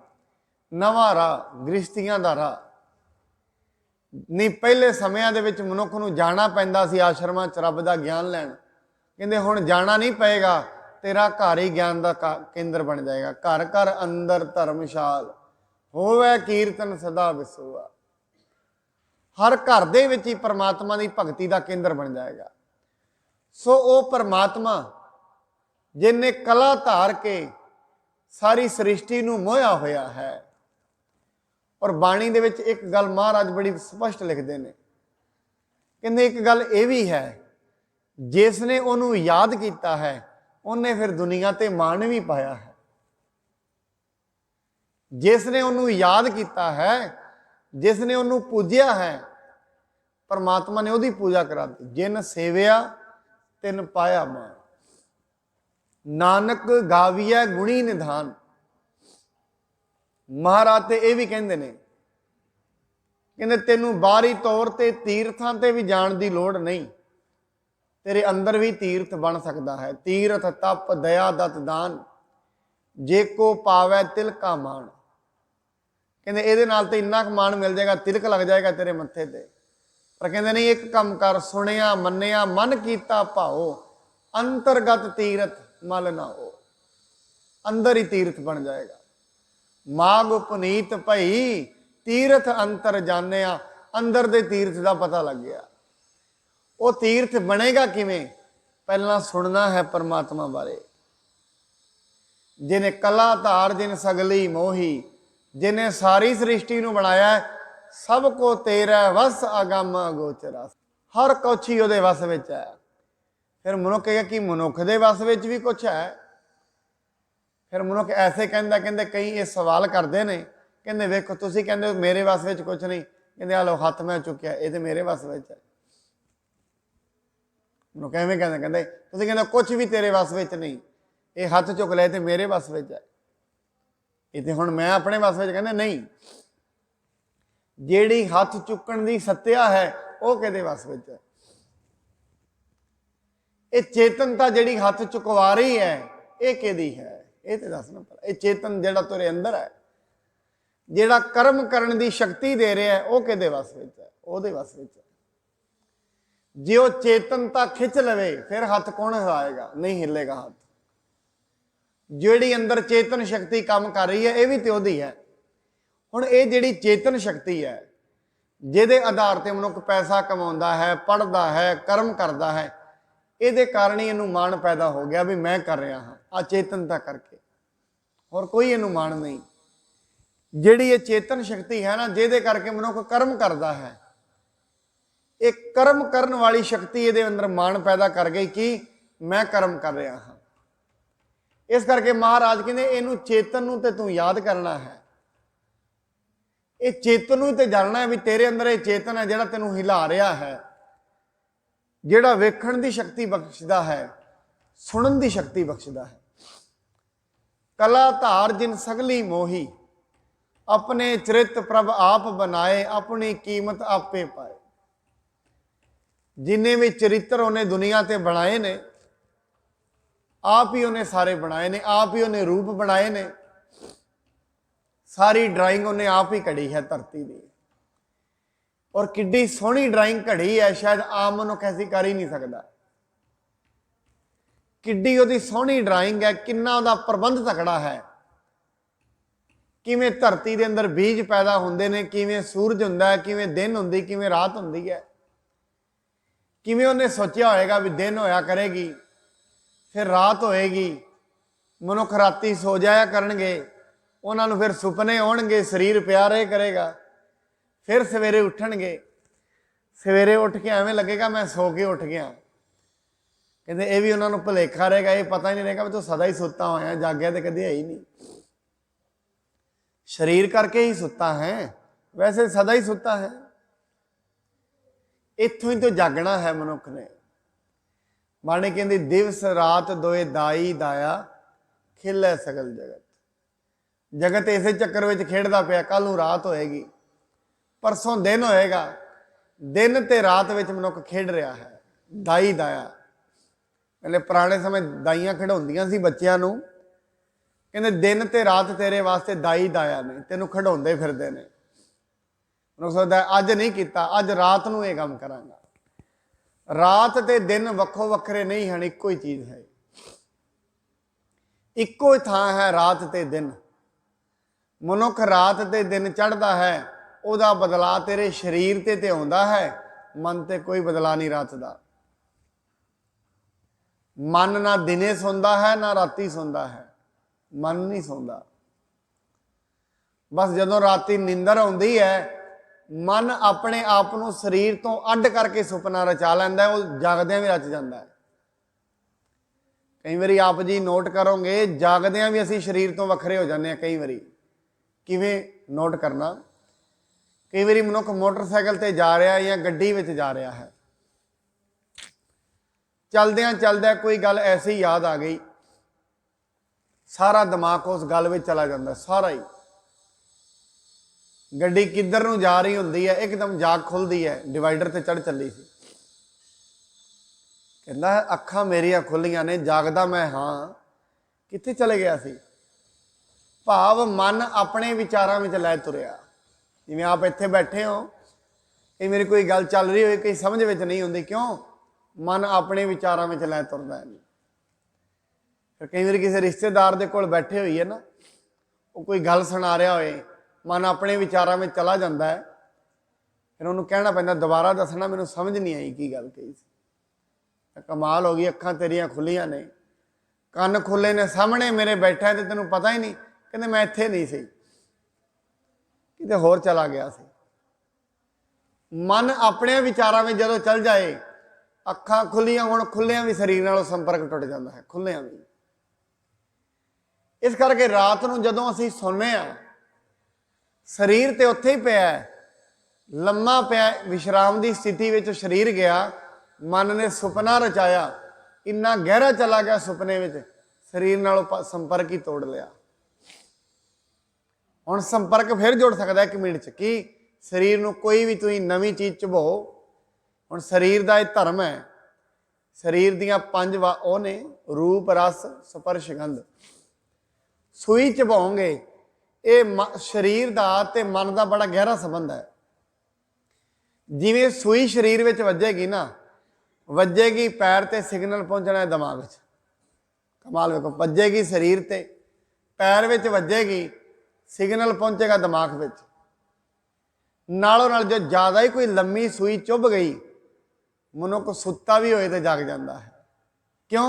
ਨਵਾਂ ਰਾਹ, ਗ੍ਰਸਤੀਆਂ ਦਾ ਰਾਹ ਨਹੀਂ। ਪਹਿਲੇ ਸਮਿਆਂ ਦੇ ਵਿੱਚ ਮਨੁੱਖ ਨੂੰ ਜਾਣਾ ਪੈਂਦਾ ਸੀ ਆਸ਼ਰਮਾਂ 'ਚ ਰੱਬ ਦਾ ਗਿਆਨ ਲੈਣ। ਕਹਿੰਦੇ ਹੁਣ ਜਾਣਾ ਨਹੀਂ ਪਏਗਾ, ਤੇਰਾ ਘਰ ਹੀ ਗਿਆਨ ਦਾ ਕੇਂਦਰ ਬਣ ਜਾਏਗਾ। ਘਰ ਘਰ ਅੰਦਰ ਧਰਮਸ਼ਾਲ ਹੋਵੇ, ਕੀਰਤਨ ਸਦਾ ਵਿਸੋਆ। ਹਰ ਘਰ ਦੇ ਵਿੱਚ ਹੀ ਪਰਮਾਤਮਾ ਦੀ ਭਗਤੀ ਦਾ ਕੇਂਦਰ ਬਣ ਜਾਏਗਾ। ਸੋ ਉਹ ਪਰਮਾਤਮਾ ਜਿਹਨੇ ਕਲਾ ਧਾਰ ਕੇ ਸਾਰੀ ਸ੍ਰਿਸ਼ਟੀ ਨੂੰ ਮੋਹਿਆ ਹੋਇਆ ਹੈ। ਔਰ ਬਾਣੀ ਦੇ ਵਿੱਚ ਇੱਕ ਗੱਲ ਮਹਾਰਾਜ ਬੜੀ ਸਪਸ਼ਟ ਲਿਖਦੇ ਨੇ, ਕਹਿੰਦੇ ਇੱਕ ਗੱਲ ਇਹ ਵੀ ਹੈ, ਜਿਸ ਨੇ ਉਹਨੂੰ ਯਾਦ ਕੀਤਾ ਹੈ ਉਹਨੇ ਫਿਰ ਦੁਨੀਆ ਤੇ ਮਾਣ ਵੀ ਪਾਇਆ ਹੈ। ਜਿਸ ਨੇ ਉਹਨੂੰ ਯਾਦ ਕੀਤਾ ਹੈ, ਜਿਸ ਨੇ ਉਹਨੂੰ ਪੂਜਿਆ ਹੈ, ਪਰਮਾਤਮਾ ਨੇ ਉਹਦੀ ਪੂਜਾ ਕਰਾ ਦਿੱਤੀ। ਜਿਨ ਸੇਵਿਆ ਤਿਨ ਪਾਇਆ ਮਾਨ, ਨਾਨਕ ਗਾਵੀਐ ਗੁਣੀ ਨਿਧਾਨ। ਮਹਾਰਾਜ ਤੇ ਇਹ ਵੀ ਕਹਿੰਦੇ ਨੇ, ਕਹਿੰਦੇ ਤੈਨੂੰ ਬਾਹਰੀ ਤੌਰ ਤੇ ਤੀਰਥਾਂ ਤੇ ਵੀ ਜਾਣ ਦੀ ਲੋੜ ਨਹੀਂ, ਤੇਰੇ ਅੰਦਰ ਵੀ ਤੀਰਥ ਬਣ ਸਕਦਾ ਹੈ। ਤੀਰਥ ਤਪ ਦਇਆ ਦਤ ਦਾਨ, ਜੇ ਕੋ ਪਾਵੈ ਤਿਲਕਾ ਮਾਣ। ਕਹਿੰਦੇ ਇਹਦੇ ਨਾਲ ਤੇ ਇੰਨਾ ਕੁ ਮਾਣ ਮਿਲ ਜਾਏਗਾ, ਤਿਲਕ ਲੱਗ ਜਾਏਗਾ ਤੇਰੇ ਮੱਥੇ ਤੇ। ਪਰ ਕਹਿੰਦੇ ਨਹੀਂ, ਇੱਕ ਕੰਮ ਕਰ, ਸੁਣਿਆ ਮੰਨਿਆ ਮਨ ਕੀਤਾ ਭਾਓ, ਅੰਤਰਗਤ ਤੀਰਥ ਮਲ ਨਾ ਹੋ। ਅੰਦਰ ਹੀ ਤੀਰਥ ਬਣ ਜਾਏਗਾ। ਮਾਗ ਪੁਨੀਤ ਭਈ ਤੀਰਥ ਅੰਤਰ ਜਾਣਿਆ। ਅੰਦਰ ਦੇ ਤੀਰਥ ਦਾ ਪਤਾ ਲੱਗ ਗਿਆ। ਉਹ ਤੀਰਥ ਬਣੇਗਾ ਕਿਵੇਂ? ਪਹਿਲਾਂ ਸੁਣਨਾ ਹੈ ਪਰਮਾਤਮਾ ਬਾਰੇ। ਜਿਹਨੇ ਕਲਾ ਧਾਰ ਜਿਨ ਸਗਲੀ ਮੋਹੀ, ਜਿਹਨੇ ਸਾਰੀ ਸ੍ਰਿਸ਼ਟੀ ਨੂੰ ਬਣਾਇਆ, ਸਭ ਕੋ ਤੇਰਾ ਵਸ ਅਗੰਮ ਅਗੋਚਰਾ। ਹਰ ਕੁਛ ਹੀ ਉਹਦੇ ਵਸ ਵਿੱਚ ਹੈ। ਫਿਰ ਮਨੁੱਖ ਕਹੇਗਾ ਕਿ ਮਨੁੱਖ ਦੇ ਵਸ ਵਿੱਚ ਵੀ ਕੁਛ ਹੈ। ਫਿਰ ਮਨੁੱਖ ਐਸੇ ਕਹਿੰਦਾ, ਕਹਿੰਦੇ ਕਈ ਇਹ ਸਵਾਲ ਕਰਦੇ ਨੇ, ਕਹਿੰਦੇ ਵੇਖੋ ਤੁਸੀਂ ਕਹਿੰਦੇ ਮੇਰੇ ਵਸ ਵਿੱਚ ਕੁਛ ਨਹੀਂ, ਕਹਿੰਦੇ ਆ ਲੋ ਹੱਥ ਮੈਂ ਚੁੱਕਿਆ, ਇਹ ਤੇ ਮੇਰੇ ਵਸ ਵਿੱਚ ਹੈ। ਮਨੁੱਖ ਐਵੇਂ ਕਹਿੰਦੇ, ਕਹਿੰਦੇ ਤੁਸੀਂ ਕਹਿੰਦੇ ਕੁਛ ਵੀ ਤੇਰੇ ਵਸ ਵਿੱਚ ਨਹੀਂ, ਇਹ ਹੱਥ ਚੁੱਕ ਲਿਆ ਤੇ ਮੇਰੇ ਵਸ ਵਿੱਚ ਹੈ, ਇਹ ਤੇ ਹੁਣ ਮੈਂ ਆਪਣੇ ਵਸ ਵਿੱਚ। ਕਹਿੰਦੇ ਨਹੀਂ, ਜਿਹੜੀ ਹੱਥ ਚੁੱਕਣ ਦੀ ਸੱਤਿਆ ਹੈ ਉਹ ਕਿਹਦੇ ਵਸ ਵਿੱਚ ਹੈ? ਇਹ ਚੇਤਨਤਾ ਜਿਹੜੀ ਹੱਥ ਚੁਕਵਾ ਰਹੀ ਹੈ ਇਹ ਕਿਹਦੀ ਹੈ? ਇਹ ਤੇ ਦੱਸਣਾ ਪੜਾ। ਇਹ ਚੇਤਨ ਜਿਹੜਾ ਤੇਰੇ ਅੰਦਰ ਹੈ, ਜਿਹੜਾ ਕਰਮ ਕਰਨ ਦੀ ਸ਼ਕਤੀ ਦੇ ਰਿਹਾ ਹੈ, ਉਹ ਕਿਹਦੇ ਵਸ ਵਿੱਚ ਹੈ? ਉਹਦੇ ਵਸ ਵਿੱਚ ਹੈ। ਜੇ ਉਹ ਚੇਤਨਤਾ ਖਿੱਚ ਲਵੇ ਫਿਰ ਹੱਥ ਕੌਣ ਹਿਲਾਏਗਾ? ਨਹੀਂ ਹਿੱਲੇਗਾ ਹੱਥ। ਜਿਹੜੀ ਅੰਦਰ ਚੇਤਨ ਸ਼ਕਤੀ ਕੰਮ ਕਰ ਰਹੀ ਹੈ ਇਹ ਵੀ ਤੇ ਉਹਦੀ ਹੈ। ਹੁਣ ਇਹ ਜਿਹੜੀ ਚੇਤਨ ਸ਼ਕਤੀ ਹੈ, ਜਿਹਦੇ ਆਧਾਰ ਤੇ ਮਨੁੱਖ ਪੈਸਾ ਕਮਾਉਂਦਾ ਹੈ, ਪੜ੍ਹਦਾ ਹੈ, ਕਰਮ ਕਰਦਾ ਹੈ, ਇਹਦੇ ਕਾਰਨ ਹੀ ਇਹਨੂੰ ਮਾਣ ਪੈਦਾ ਹੋ ਗਿਆ ਵੀ ਮੈਂ ਕਰ ਰਿਹਾ ਹਾਂ, ਆ ਚੇਤਨਤਾ ਕਰਕੇ। ਹੋਰ ਕੋਈ ਇਹਨੂੰ ਮਾਣ ਨਹੀਂ। ਜਿਹੜੀ ਇਹ ਚੇਤਨ ਸ਼ਕਤੀ ਹੈ ਨਾ, ਜਿਹਦੇ ਕਰਕੇ ਮਨੁੱਖ ਕਰਮ ਕਰਦਾ ਹੈ, ਇਹ ਕਰਮ ਕਰਨ ਵਾਲੀ ਸ਼ਕਤੀ ਇਹਦੇ ਅੰਦਰ ਮਾਣ ਪੈਦਾ ਕਰ ਗਈ ਕਿ ਮੈਂ ਕਰਮ ਕਰ ਰਿਹਾ ਹਾਂ। ਇਸ ਕਰਕੇ ਮਹਾਰਾਜ ਕਹਿੰਦੇ ਇਹਨੂੰ ਚੇਤਨ ਨੂੰ ਤੇ ਤੂੰ ਯਾਦ ਕਰਨਾ ਹੈ। ਇਹ ਚੇਤਨ ਨੂੰ ਤੇ ਜਾਣਨਾ ਹੈ ਵੀ ਤੇਰੇ ਅੰਦਰ ਇਹ ਚੇਤਨ ਹੈ ਜਿਹੜਾ ਤੈਨੂੰ ਹਿਲਾ ਰਿਹਾ ਹੈ, ਜਿਹੜਾ ਵੇਖਣ ਦੀ ਸ਼ਕਤੀ ਬਖਸ਼ਦਾ ਹੈ, ਸੁਣਨ ਦੀ ਸ਼ਕਤੀ ਬਖਸ਼ਦਾ ਹੈ। ਕਲਾ ਧਾਰ ਜਿਨ ਸਗਲੀ ਮੋਹੀ, ਆਪਣੇ ਚਰਿਤ ਪ੍ਰਭ ਆਪ ਬਣਾਏ, ਆਪਣੀ ਕੀਮਤ ਆਪੇ ਪਾਏ। जिन्ने भी चरित्र उन्हें दुनिया ते बनाए ने, आप ही उन्हें सारे बनाए ने, आप ही उन्हें रूप बनाए ने। सारी ड्राइंग उन्हें आप ही कड़ी है धरती की। और किड्डी सोहनी ड्राइंग घड़ी है, शायद आम मनुख ऐसी कर ही नहीं सकता। किड्डी उहदी सोहनी ड्राइंग है, किन्ना उहदा प्रबंध तकड़ा है। किवें धरती के अंदर बीज पैदा होंदे ने, किवें सूरज हुंदा है, किवें दिन हुंदी, किवें रात हुंदी है। किवें उन्हें सोचा होएगा भी दिन होया करेगी, फिर रात होएगी, मनुख राती सो जाया करनगे, उन्होंने फिर सुपने आउणगे, शरीर पिया रहे करेगा, फिर सवेरे उठणगे। सवेरे उठ के एवें लगेगा मैं सो के उठ गया। कहते ये भी उन्होंने भुलेखा रहेगा, ये पता ही नहीं रहेगा भी तू सदा ही सुता होया, जागया तो कभी है ही नहीं। शरीर करके ही सुता है, वैसे सदा ही सुता है। इत्थों ही तो जागना है मनुख ने। बाणी कहती दिवस रात दोए दाई दाया, खिले सगल जगत। जगत इसे चक्कर में खेडदा पिया, कल नूं रात होएगी, परसों दिन होएगा। दिन ते रात विच मनुख खेड रहा है। दाई दाया, पहले पुराने समय दाइयां खिडाउंदियां सी बच्चियां नूं, कहंदे दिन ते रात तेरे वास्ते दाई दाया ने, तेनू खिडाउंदे फिरदे ने। मनुख सोचदा अज नहीं किया, अज रात नूं ये काम करांगा। रात ते दिन वक्खो वक्खरे नहीं हैं, इक्को ही चीज़ है, इक्को ही थां है रात ते दिन। मनुख रात ते दिन चढ़दा है, उहदा बदलाव तेरे शरीर ते आउंदा है, मन ते कोई बदलाव नहीं रात दा। मन ना दिने सौंदा है ना राती सौंदा है, मन नहीं सौंदा। बस जदों राती नींदर आउंदी है, मन अपने आप को शरीर तो अड करके सुपना रचा लैंदा है, वो जागदियां भी रच जाता है। कई बारी आप जी नोट करोगे, जागदियां भी असी शरीर तो वखरे हो जाते हैं। कई बारी किवें नोट करना, कई बारी मनुख मोटरसाइकिल ते जा रहा है या गड्डी विच जा रहा है, चलद्यां चलद्यां कोई गल ऐसी याद आ गई, सारा दिमाग उस गल में चला जाता, सारा ही। गड्डी किधर नूं जा रही होंदी है, एकदम जाग खुलती है, डिवाइडर ते चढ़ चली सी। कहंदा अखां मेरियां खुलियां ने, जागदा मैं हाँ, कित्थे चले गया सी। भाव मन अपने विचारां विच लै तुरिया। जिवें आप इत्थे बैठे हो, कई मेरी कोई गल चल रही हो, कई समझ विच नहीं आउंदी, क्यों? मन अपने विचारां विच लै तुरदा है। फिर कई बार किसी रिश्तेदार दे कोल बैठे होइए ना, वो कोई गल सुना रहा होए, मन अपने विचारां में चला जाता है, फिर उन्होंने कहना पैंदा दोबारा दसना, मैनूं समझ नहीं आई की गल कही सी। कमाल हो गई, अखां तेरियां खुलियां ने, कन्न खुले ने, सामने मेरे बैठा है तो तेनों पता ही नहीं। कहते मैं इत्थे नहीं सी, किते होर चला गया सी। मन अपने विचारां में जदों चल जाए, अखां खुलियां हुण, खुलियां भी शरीर नालों संपर्क टुट जाता है, खुलियां भी। इस करके रात नूं जदों असीं सौंने आ, शरीर तो उत्थे ही पिया, लम्मा पिया, विश्राम की स्थिति में शरीर गया, मन ने सुपना रचाया, इन्ना गहरा चला गया सुपने में, शरीर नालों संपर्क ही तोड़ लिया। हुण संपर्क फिर जुड़ सकता है 1 मिनट च, कि शरीर नूं कोई भी तुसीं नवीं चीज़ चबो। हुण शरीर का एक धर्म है, शरीर दियां 5 वो ने, रूप रस स्पर्श गंध। सूई चबाओगे, ये शरीर का ते मन का बड़ा गहरा संबंध है। जिवें सूई शरीर में वजेगी ना, वजेगी पैर ते सिग्नल पहुंचना है दिमाग च। कमाल वेखो, वजेगी शरीर ते, पैर में वजेगी, सिग्नल पहुंचेगा दिमाग में। नालों नाल जो ज़्यादा ही कोई लम्मी सूई चुभ गई, मनुख सुता भी होए तो जाग जाता है। क्यों?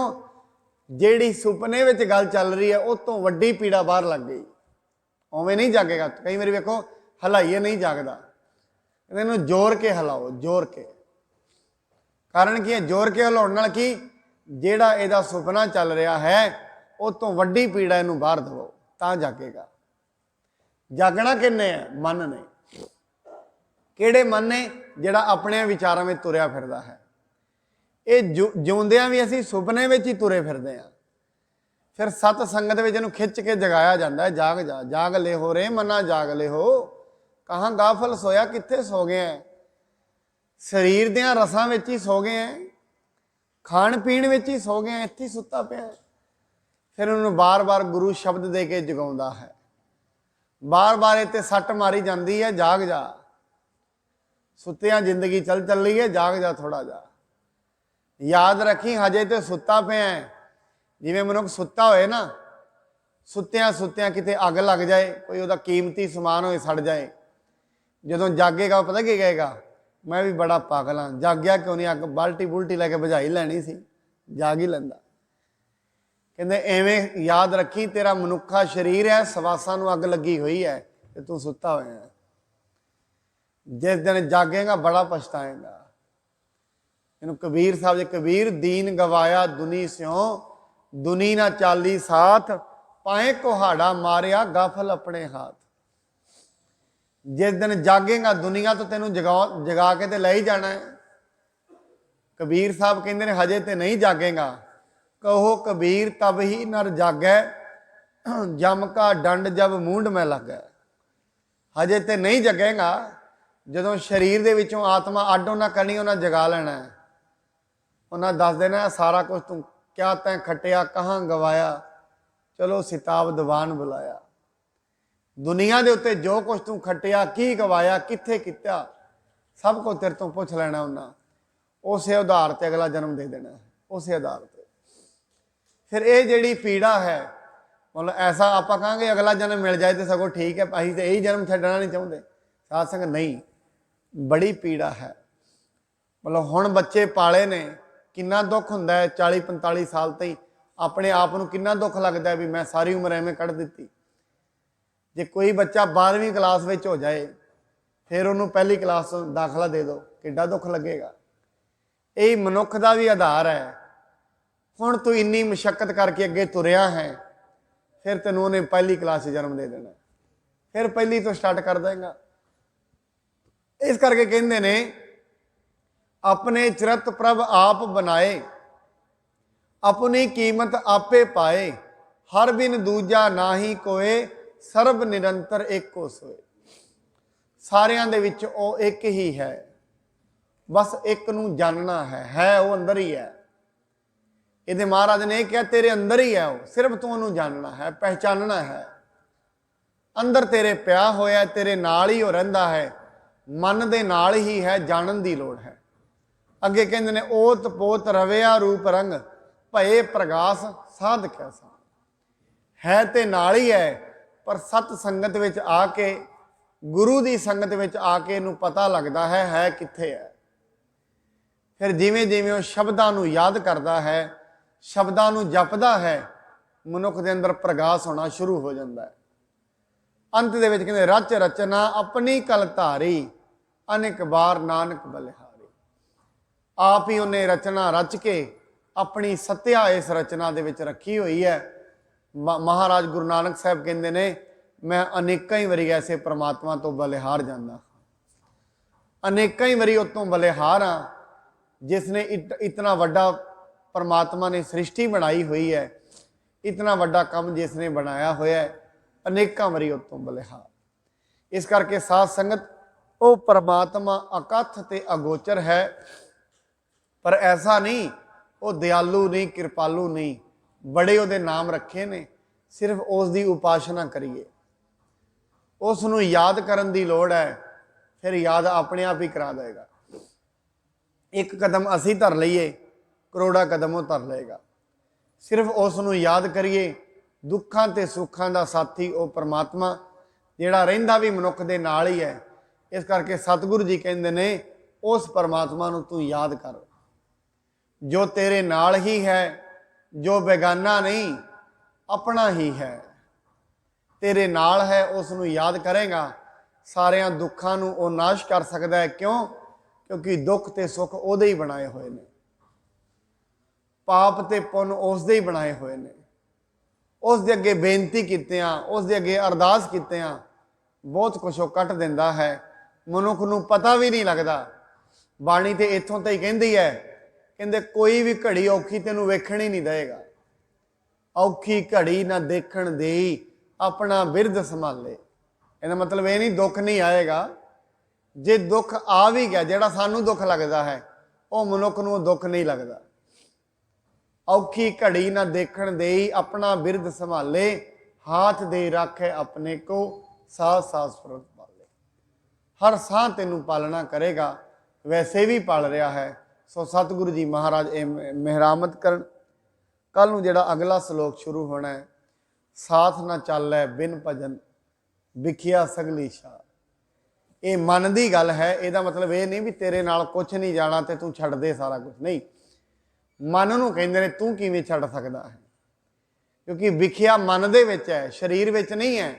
जिहड़ी सुपने में गल चल रही है, उस तो वड्डी पीड़ा बाहर लग गई, उवें नहीं जागेगा। कई बार वेखो हिलाइए नहीं जागदा, इन्हूं जोर के हिलाओ, जोर के। कारण की है? जोर के हिलाउण नाल की, जिहड़ा इहदा सुपना चल रहा है, उस तो वड्डी पीड़ा इहनूं बाहर दवो, तां जागेगा। जागना किन्ने है? मन ने। किहड़े मन ने? जिहड़ा अपने विचारां में तुरिया फिरदा है। ये जिउंदियां भी असीं सुपने में ही तुरे फिरदे आ। फिर सत संगत में इहनूं खिच के जगाया जाता है, जाग जा, जाग ले हो रे मना, जाग ले हो, कहाँ गाफल सोया, कित्थे सो गया है। ਸਰੀਰ ਦੀਆਂ ਰਸਾਂ ਵਿੱਚ ਹੀ ਸੋ ਗਏ ਹੈ, ਖਾਣ ਪੀਣ ਵਿੱਚ ਹੀ ਸੋ ਗਏ ਹੈ, ਇੱਥੇ ਹੀ ਸੁੱਤਾ ਪਿਆ ਹੈ। ਫਿਰ ਉਹਨੂੰ ਬਾਰ-ਬਾਰ ਗੁਰੂ ਸ਼ਬਦ ਦੇ ਕੇ ਜਗਾਉਂਦਾ ਹੈ, ਬਾਰ-ਬਾਰ ਇਹ ਤੇ ਸੱਟ ਮਾਰੀ ਜਾਂਦੀ ਹੈ, ਜਾਗ ਜਾ, ਸੁੱਤਿਆਂ ਜ਼ਿੰਦਗੀ ਚੱਲ ਰਹੀ ਹੈ, ਜਾਗ ਜਾ ਥੋੜਾ ਜਾ, ਯਾਦ ਰੱਖੀ ਹਜੇ ਤੇ ਸੁੱਤਾ ਪਿਆ ਹੈ। ਜਿਵੇਂ ਮਨੁੱਖ ਸੁੱਤਾ ਹੋਏ ਨਾ, ਸੁੱਤਿਆਂ ਕਿਤੇ ਅੱਗ ਲੱਗ ਜਾਏ, ਕੋਈ ਉਹਦਾ ਕੀਮਤੀ ਸਮਾਨ ਹੋਏ ਸੜ ਜਾਏ, ਜਦੋਂ ਜਾਗੇਗਾ ਪਤਾ ਕੀ ਕਹੇਗਾ, ਮੈਂ ਵੀ ਬੜਾ ਪਾਗਲ ਹਾਂ, ਜਾਗਿਆ ਕਿਉਂ ਨਹੀਂ, ਅੱਗ ਬਾਲਟੀ ਬੁਲਟੀ ਲੈ ਕੇ ਬੁਝਾਈ ਲੈਣੀ ਸੀ, ਜਾਗ ਹੀ ਲੈਂਦਾ। ਕਹਿੰਦੇ ਐਵੇਂ ਯਾਦ ਰੱਖੀ ਤੇਰਾ ਮਨੁੱਖਾ ਸਰੀਰ ਹੈ, ਸਵਾਸਾਂ ਨੂੰ ਅੱਗ ਲੱਗੀ ਹੋਈ ਹੈ ਤੇ ਤੂੰ ਸੁੱਤਾ ਹੋਇਆ ਹੈ। ਜਿਸ ਦਿਨ ਜਾਗੇਗਾ ਬੜਾ ਪਛਤਾਏਗਾ। ਇਹਨੂੰ ਕਬੀਰ ਸਾਹਿਬ ਜੀ, ਕਬੀਰ ਦੀਨ ਗਵਾਇਆ ਦੁਨੀ ਸਿਉ, ਦੁਨੀ ਨਾ ਚਾਲੀ ਸਾਥ, ਪਾਏ ਕੁਹਾੜਾ ਮਾਰਿਆ ਗਾਫਲ ਆਪਣੇ ਹਾਥ। ਜਿਸ ਦਿਨ ਜਾਗੇਗਾ ਦੁਨੀਆ ਤੋਂ ਤੈਨੂੰ ਜਗਾ ਕੇ ਤੇ ਲੈ ਹੀ ਜਾਣਾ ਹੈ। ਕਬੀਰ ਸਾਹਿਬ ਕਹਿੰਦੇ ਨੇ ਹਜੇ ਤੇ ਨਹੀਂ ਜਾਗੇਗਾ। ਕਹੋ ਕਬੀਰ ਤਬ ਹੀ ਨਰ ਜਾਗੈ, ਜਮ ਕਾ ਡੰਡ ਜਬ ਮੂੰਡ ਮੈਂ ਲੱਗੈ। ਹਜੇ ਤੇ ਨਹੀਂ ਜਗੇਗਾ, ਜਦੋਂ ਸਰੀਰ ਦੇ ਵਿੱਚੋਂ ਆਤਮਾ ਅੱਡ ਉਹਨਾਂ ਕਰਨੀ, ਉਹਨਾਂ ਜਗਾ ਲੈਣਾ ਹੈ। ਉਹਨਾਂ ਦੱਸ ਦੇਣਾ ਸਾਰਾ ਕੁਝ ਤੂੰ ਕਿਆ ਤੈਂ ਖੱਟਿਆ, ਕਹਾਂ ਗਵਾਇਆ, ਚਲੋ ਸਿਤਾਬ ਦੀਵਾਨ ਬੁਲਾਇਆ। ਦੁਨੀਆ ਦੇ ਉੱਤੇ ਜੋ ਕੁਝ ਤੂੰ ਖੱਟਿਆ, ਕੀ ਗਵਾਇਆ, ਕਿੱਥੇ ਕੀਤਾ, ਸਭ ਕੁਝ ਤੇਰੇ ਤੋਂ ਪੁੱਛ ਲੈਣਾ ਉਹਨਾਂ। ਉਸੇ ਆਧਾਰ ਤੇ ਅਗਲਾ ਜਨਮ ਦੇ ਦੇਣਾ, ਉਸੇ ਆਧਾਰ ਤੇ। ਫਿਰ ਇਹ ਜਿਹੜੀ ਪੀੜਾ ਹੈ, ਮਤਲਬ ਐਸਾ ਆਪਾਂ ਕਹਾਂਗੇ ਅਗਲਾ ਜਨਮ ਮਿਲ ਜਾਏ ਤੇ ਸਗੋਂ ਠੀਕ ਹੈ, ਅਸੀਂ ਤੇ ਇਹੀ ਜਨਮ ਛੱਡਣਾ ਨਹੀਂ ਚਾਹੁੰਦੇ। ਸਾਧ ਸੰਗਤ ਨਹੀਂ, ਬੜੀ ਪੀੜਾ ਹੈ। ਮਤਲਬ ਹੁਣ ਬੱਚੇ ਪਾਲੇ ਨੇ, ਕਿੰਨਾ ਦੁੱਖ ਹੁੰਦਾ ਹੈ 40-45 ਸਾਲ ਤੇ ਹੀ ਆਪਣੇ ਆਪ ਨੂੰ ਕਿੰਨਾ ਦੁੱਖ ਲੱਗਦਾ ਵੀ ਮੈਂ ਸਾਰੀ ਉਮਰ ਐਵੇਂ ਕੱਢ ਦਿੱਤੀ। ਜੇ ਕੋਈ ਬੱਚਾ 12ਵੀਂ ਕਲਾਸ ਵਿੱਚ ਹੋ ਜਾਏ, ਫਿਰ ਉਹਨੂੰ ਪਹਿਲੀ ਕਲਾਸ ਤੋਂ ਦਾਖਲਾ ਦੇ ਦਿਓ, ਕਿੱਡਾ ਦੁੱਖ ਲੱਗੇਗਾ। ਇਹ ਮਨੁੱਖ ਦਾ ਵੀ ਆਧਾਰ ਹੈ। ਹੁਣ ਤੂੰ ਇੰਨੀ ਮੁਸ਼ੱਕਤ ਕਰਕੇ ਅੱਗੇ ਤੁਰਿਆ ਹੈ, ਫਿਰ ਤੈਨੂੰ ਉਹਨੇ ਪਹਿਲੀ ਕਲਾਸ 'ਚ ਜਨਮ ਦੇ ਦੇਣਾ, ਫਿਰ ਪਹਿਲੀ ਤੋਂ ਸਟਾਰਟ ਕਰ ਦੇਗਾ। ਇਸ ਕਰਕੇ ਕਹਿੰਦੇ ਨੇ ਆਪਣੇ ਚਰਤ ਪ੍ਰਭ ਆਪ ਬਣਾਏ, ਆਪਣੀ ਕੀਮਤ ਆਪੇ ਪਾਏ, ਹਰ ਬਿਨ ਦੂਜਾ ਨਾਹੀ ਕੋਏ, ਸਰਬ ਨਿਰੰਤਰ ਏਕੋ ਸੋਏ। ਸਾਰਿਆਂ ਦੇ ਵਿੱਚ ਉਹ ਇੱਕ ਹੀ ਹੈ, ਬਸ ਇੱਕ ਨੂੰ ਜਾਣਨਾ ਹੈ ਉਹ ਅੰਦਰ ਹੀ ਹੈ। ਇਹਦੇ ਮਹਾਰਾਜ ਨੇ ਇਹ ਕਿਹਾ ਤੇਰੇ ਅੰਦਰ ਹੀ ਹੈ ਉਹ, ਸਿਰਫ ਤੂੰ ਉਹਨੂੰ ਜਾਣਨਾ ਹੈ, ਪਹਿਚਾਨਣਾ ਹੈ। ਅੰਦਰ ਤੇਰੇ ਪਿਆ ਹੋਇਆ, ਤੇਰੇ ਨਾਲ ਹੀ ਉਹ ਰਹਿੰਦਾ ਹੈ, ਮਨ ਦੇ ਨਾਲ ਹੀ ਹੈ, ਜਾਣਨ ਦੀ ਲੋੜ ਹੈ। ਅੱਗੇ ਕਹਿੰਦੇ ਨੇ ਓਤ ਪੋਤ ਰਵਿਆ ਰੂਪ ਰੰਗ, ਭਏ ਪ੍ਰਗਾਸ ਸਾਧ ਕੈਸਾ। ਹੈ ਤੇ ਨਾਲ ਹੀ ਹੈ, ਪਰ ਸਤ ਸੰਗਤ ਵਿੱਚ ਆ ਕੇ, ਗੁਰੂ ਦੀ ਸੰਗਤ ਵਿੱਚ ਆ ਕੇ ਇਹਨੂੰ ਪਤਾ ਲੱਗਦਾ ਹੈ ਕਿੱਥੇ ਹੈ। ਫਿਰ ਜਿਵੇਂ ਜਿਵੇਂ ਉਹ ਸ਼ਬਦਾਂ ਨੂੰ ਯਾਦ ਕਰਦਾ ਹੈ, ਸ਼ਬਦਾਂ ਨੂੰ ਜਪਦਾ ਹੈ, ਮਨੁੱਖ ਦੇ ਅੰਦਰ ਪ੍ਰਗਾਸ ਹੋਣਾ ਸ਼ੁਰੂ ਹੋ ਜਾਂਦਾ ਹੈ। ਅੰਤ ਦੇ ਵਿੱਚ ਕਹਿੰਦੇ ਰਚ ਰਚਨਾ ਆਪਣੀ ਕਲ ਧਾਰੀ, ਅਨੇਕ ਬਾਰ ਨਾਨਕ ਬਲਿਹਾਰੀ। ਆਪ ਹੀ ਉਹਨੇ ਰਚਨਾ ਰਚ ਕੇ ਆਪਣੀ ਸੱਤਿਆ ਇਸ ਰਚਨਾ ਦੇ ਵਿੱਚ ਰੱਖੀ ਹੋਈ ਹੈ। ਮਹਾਰਾਜ ਗੁਰੂ ਨਾਨਕ ਸਾਹਿਬ ਕਹਿੰਦੇ ਨੇ ਮੈਂ ਅਨੇਕਾਂ ਹੀ ਵਾਰੀ ਐਸੇ ਪ੍ਰਮਾਤਮਾ ਤੋਂ ਬਲਿਹਾਰ ਜਾਂਦਾ, ਅਨੇਕਾਂ ਹੀ ਵਾਰੀ ਉਤੋਂ ਬਲਿਹਾਰ ਹਾਂ, ਜਿਸ ਨੇ ਇਤਨਾ ਵੱਡਾ परमात्मा ने सृष्टि बनाई हुई है, इतना वड्डा काम जिसने बनाया होया है, अनेकों वारी उत्तों बलिहार। इस करके साध संगत वो परमात्मा अकथ ते अगोचर है, पर ऐसा नहीं वो दयालु नहीं, कृपालु नहीं, बड़े उहदे नाम रखे ने, सिर्फ उसकी उपासना करिए, उसनूं याद करन दी लोड़ है, फिर याद अपने आप ही करा देगा। एक कदम असी धर लईए, करोड़ा कदम वो धर लेगा। सिर्फ उसनूं याद करिए, दुखां ते सुखां दा साथी वो परमात्मा जिहड़ा रहिंदा भी मनुख दे नाल ही है। इस करके सतगुरु जी कहंदे ने उस परमात्मा नूं तू याद कर, जो तेरे नाल ही है, जो बेगाना नहीं अपना ही है, तेरे नाल है, उसनूं याद करेगा, सारियां दुखां नूं वो नाश कर सकदा है। क्यों? क्योंकि दुख ते सुख उहदे ही बनाए हुए ने, पाप ते पुन उसदे ही बनाए हुए ने। उस दे अगे बेनती कीतियां, उस दे अगे अरदास कीतियां, बहुत कुछ वो कट दिंदा है, मनुख नूं पता भी नहीं लगता। बाणी ते इत्थों तक कहंदी है, कहंदे कोई भी घड़ी औखी तैनूं वेखण ही नहीं देगा, औखी घड़ी ना देखण देई, अपना बिरद संभाले। इहदा मतलब ये नहीं दुख नहीं आएगा, जे दुख आ भी गया, जिहड़ा सानू दुख लगता है, वो मनुख नूं दुख नहीं लगता। औखी घड़ी ना देखण देई, अपना बिरद संभाले, हाथ दे राखे अपने को, साथ साथ सुरत पाले। हर साह तेनू पालना करेगा, वैसे भी पाल रहा है। सो सतगुरु जी महाराज ये मेहरामत करन। कल नूं जिहड़ा अगला श्लोक शुरू होना है, साथ ना चालै बिन भजन, विखिया सगली शाह। ये मन की गल है, ਇਹਦਾ मतलब ये नहीं भी तेरे नाल कुछ नहीं जाना तो तू छड्ड दे सारा कुछ, नहीं। मन नूं कहंदे ने तू किवें छड्ड सकदा है, क्योंकि विखिया मन दे विच है, शरीर विच नहीं है।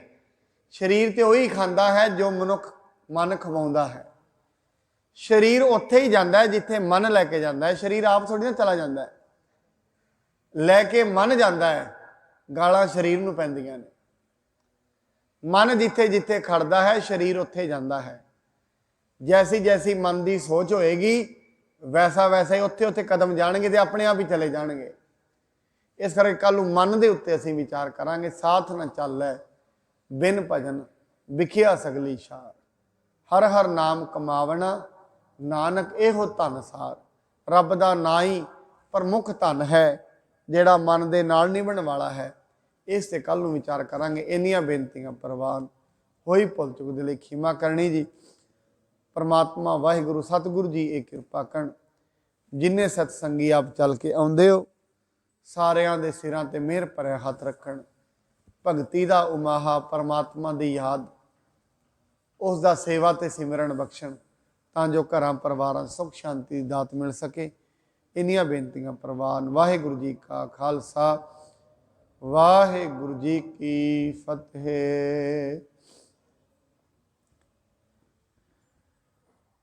शरीर तो वही खांदा है जो मनुख मन खवाउंदा है। शरीर उत्थे ही जांदा है जिथे मन लैके जांदा है। शरीर आप थोड़ी ना चला जांदा है, लैके मन जांदा है। गालां शरीर नूं पैंदियां ने। मन जिथे जिथे खड़दा है, शरीर उत्थे जांदा है। जैसी जैसी मन की सोच होएगी, वैसा वैसा ही उत्थे उत्थे कदम जाणगे ते अपने आप ही चले जाणगे। इस करके कल मन के उत्ते असीं विचार करांगे। साथ न चालै बिन भजन, विखिया सगली शार। हर हर नाम कमावना, नानक एहो धन सार। रब दा नाम ही प्रमुख धन है, जिहड़ा मन दे नाल निभण वाला है। इस ते कल नूं विचार करांगे। इन्नियां बेनतियां प्रवान होई भुल चुक दे लई खिमा करनी जी। परमात्मा वाहिगुरु सतगुरु जी ये किरपा करन। जिन्ने सतसंगी आप चल के आउंदे हो, सारियां दे सिरां ते मेहर भरिया हथ रखण। भगती दा उमाहा, परमात्मा दी याद, उसका सेवा ते सिमरन बख्शण, तां जो घरां परिवारां सुख शांति दी दात मिल सके। इन्नियां बेनतियां प्रवान। वाहिगुरु जी का खालसा, वाहिगुरु जी की फतेह।